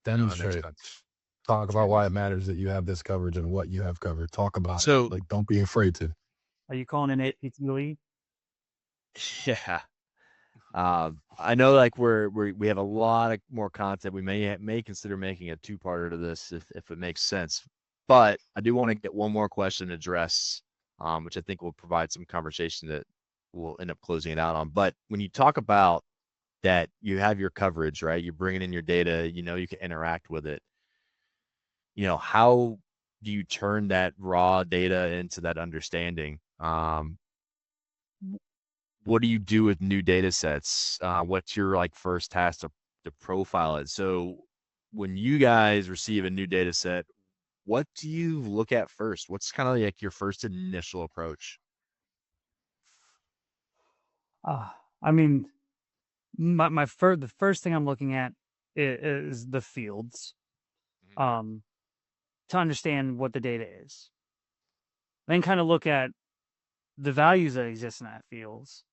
That makes
Demonstrate.
sense. Talk about why it matters that you have this coverage and what you have covered. Talk about it.
So
Like, don't be afraid to.
Are you calling an APTOE?
yeah. I know like we have a lot of more content. We may consider making a two-parter to this if it makes sense. But I do want to get one more question addressed, which I think will provide some conversation that we'll end up closing it out on. But when you talk about that, you have your coverage, right? You're bringing in your data. You know you can interact with it. You know, how do you turn that raw data into that understanding? What do you do with new data sets? What's your like first task to profile it? So when you guys receive a new data set, what do you look at first? What's kind of like your first initial approach?
I mean, the first thing I'm looking at is the fields, to understand what the data is. Then kind of look at the values that exist in that fields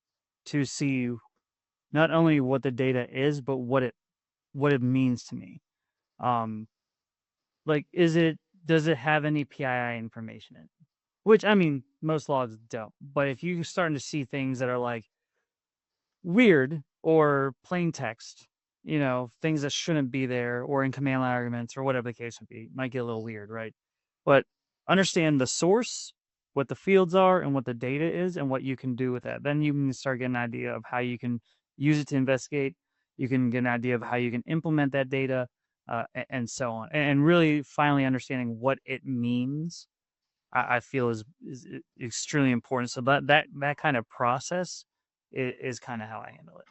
to see not only what the data is, but what it means to me. Like, does it have any PII information in it? Which, I mean, most logs don't. But if you're starting to see things that are like weird or plain text, things that shouldn't be there, or in command line arguments or whatever the case would be, might get a little weird, right? But understand the source, what the fields are, and what the data is, and what you can do with that. Then you can start getting an idea of how you can use it to investigate. You can get an idea of how you can implement that data, and so on. And really finally understanding what it means, I feel is extremely important. So that kind of process is kind of how I handle it.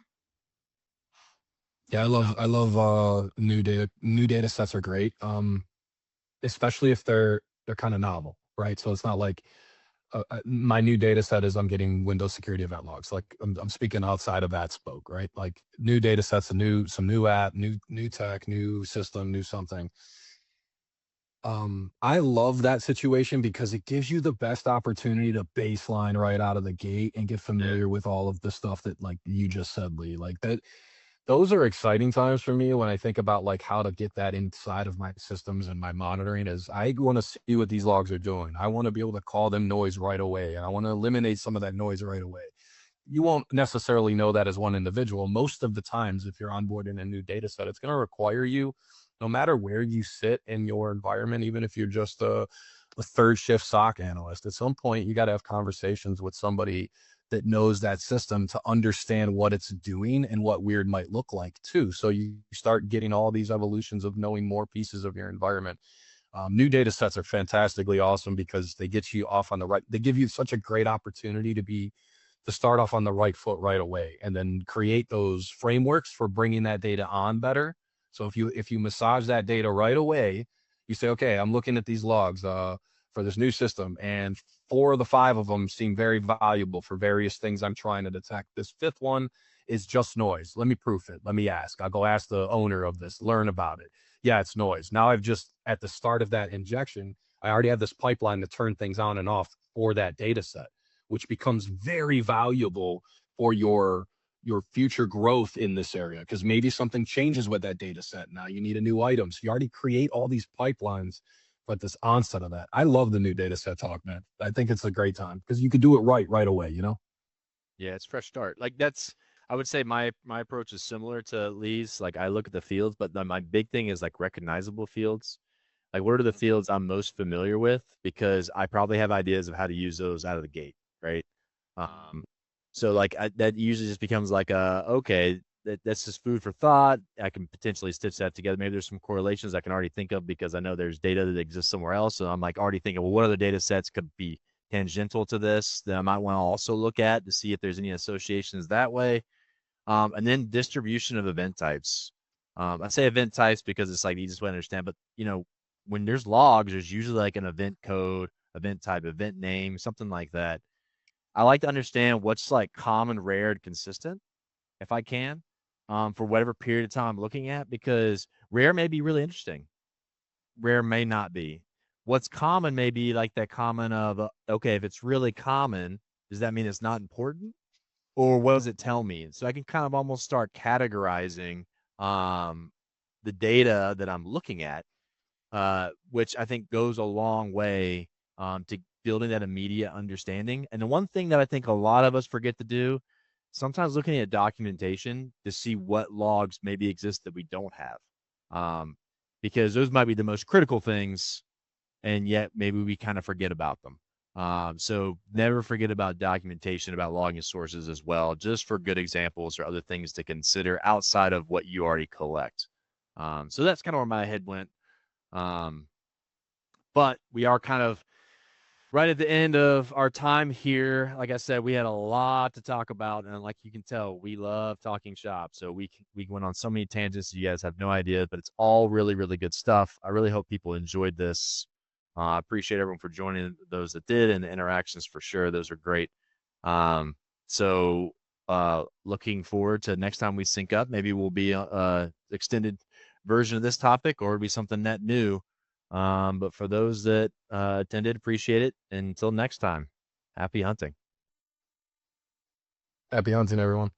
Yeah, I love new data sets are great. Especially if they're kind of novel, right? So it's not like my new data set is I'm getting Windows security event logs. Like I'm speaking outside of that spoke, right? Like new data sets, some new app, new tech, new system, new something. I love that situation because it gives you the best opportunity to baseline right out of the gate and get familiar with all of the stuff that like you just said, Lee. Like that, those are exciting times for me when I think about like how to get that inside of my systems and my monitoring. Is I want to see what these logs are doing. I want to be able to call them noise right away, and I want to eliminate some of that noise right away. You won't necessarily know that as one individual. Most of the times, if you're onboarding a new data set, it's going to require you, no matter where you sit in your environment, even if you're just a third shift SOC analyst, at some point you got to have conversations with somebody that knows that system to understand what it's doing and what weird might look like too. So you start getting all these evolutions of knowing more pieces of your environment. New data sets are fantastically awesome because they get you off on the right. They give you such a great opportunity to start off on the right foot right away, and then create those frameworks for bringing that data on better. So if you massage that data right away, you say, okay, I'm looking at these logs for this new system, and 4 of the 5 of them seem very valuable for various things I'm trying to detect. This 5th one is just noise. Let me proof it. Let me ask. I'll go ask the owner of this, learn about it. Yeah, it's noise. Now I've just, at the start of that injection, I already have this pipeline to turn things on and off for that data set, which becomes very valuable for your future growth in this area, because maybe something changes with that data set. Now you need a new item. So you already create all these pipelines at this onset of that. I love the new data set talk, man. I think it's a great time because you could do it right away, you know?
Yeah, it's fresh start. Like that's I would say my approach is similar to Lee's. Like I look at the fields, but my big thing is like recognizable fields. Like what are the fields I'm most familiar with? Because I probably have ideas of how to use those out of the gate, right? Um, so like that usually just becomes like okay, that's just food for thought. I can potentially stitch that together. Maybe there's some correlations I can already think of because I know there's data that exists somewhere else. So I'm like already thinking, well, what other data sets could be tangential to this that I might want to also look at to see if there's any associations that way. And then distribution of event types. I say event types because it's like the easiest way to understand, but when there's logs, there's usually like an event code, event type, event name, something like that. I like to understand what's like common, rare, and consistent if I can, for whatever period of time I'm looking at, because rare may be really interesting. Rare may not be. what's common may be like that comment of, okay, if it's really common, does that mean it's not important? Or what does it tell me? So I can kind of almost start categorizing the data that I'm looking at, which I think goes a long way to building that immediate understanding. And the one thing that I think a lot of us forget to do, sometimes looking at documentation to see what logs maybe exist that we don't have, because those might be the most critical things, and yet maybe we kind of forget about them. So never forget about documentation about logging sources as well, just for good examples or other things to consider outside of what you already collect. So that's kind of where my head went. But we are kind of right at the end of our time here. Like I said, we had a lot to talk about, and like you can tell, we love talking shop. So we went on so many tangents, you guys have no idea, but it's all really, really good stuff. I really hope people enjoyed this. I appreciate everyone for joining, those that did, and the interactions for sure. Those are great. So looking forward to next time we sync up. Maybe we'll be extended version of this topic, or it'll be something net new. But for those that attended, appreciate it. Until next time, happy hunting.
Happy hunting, everyone.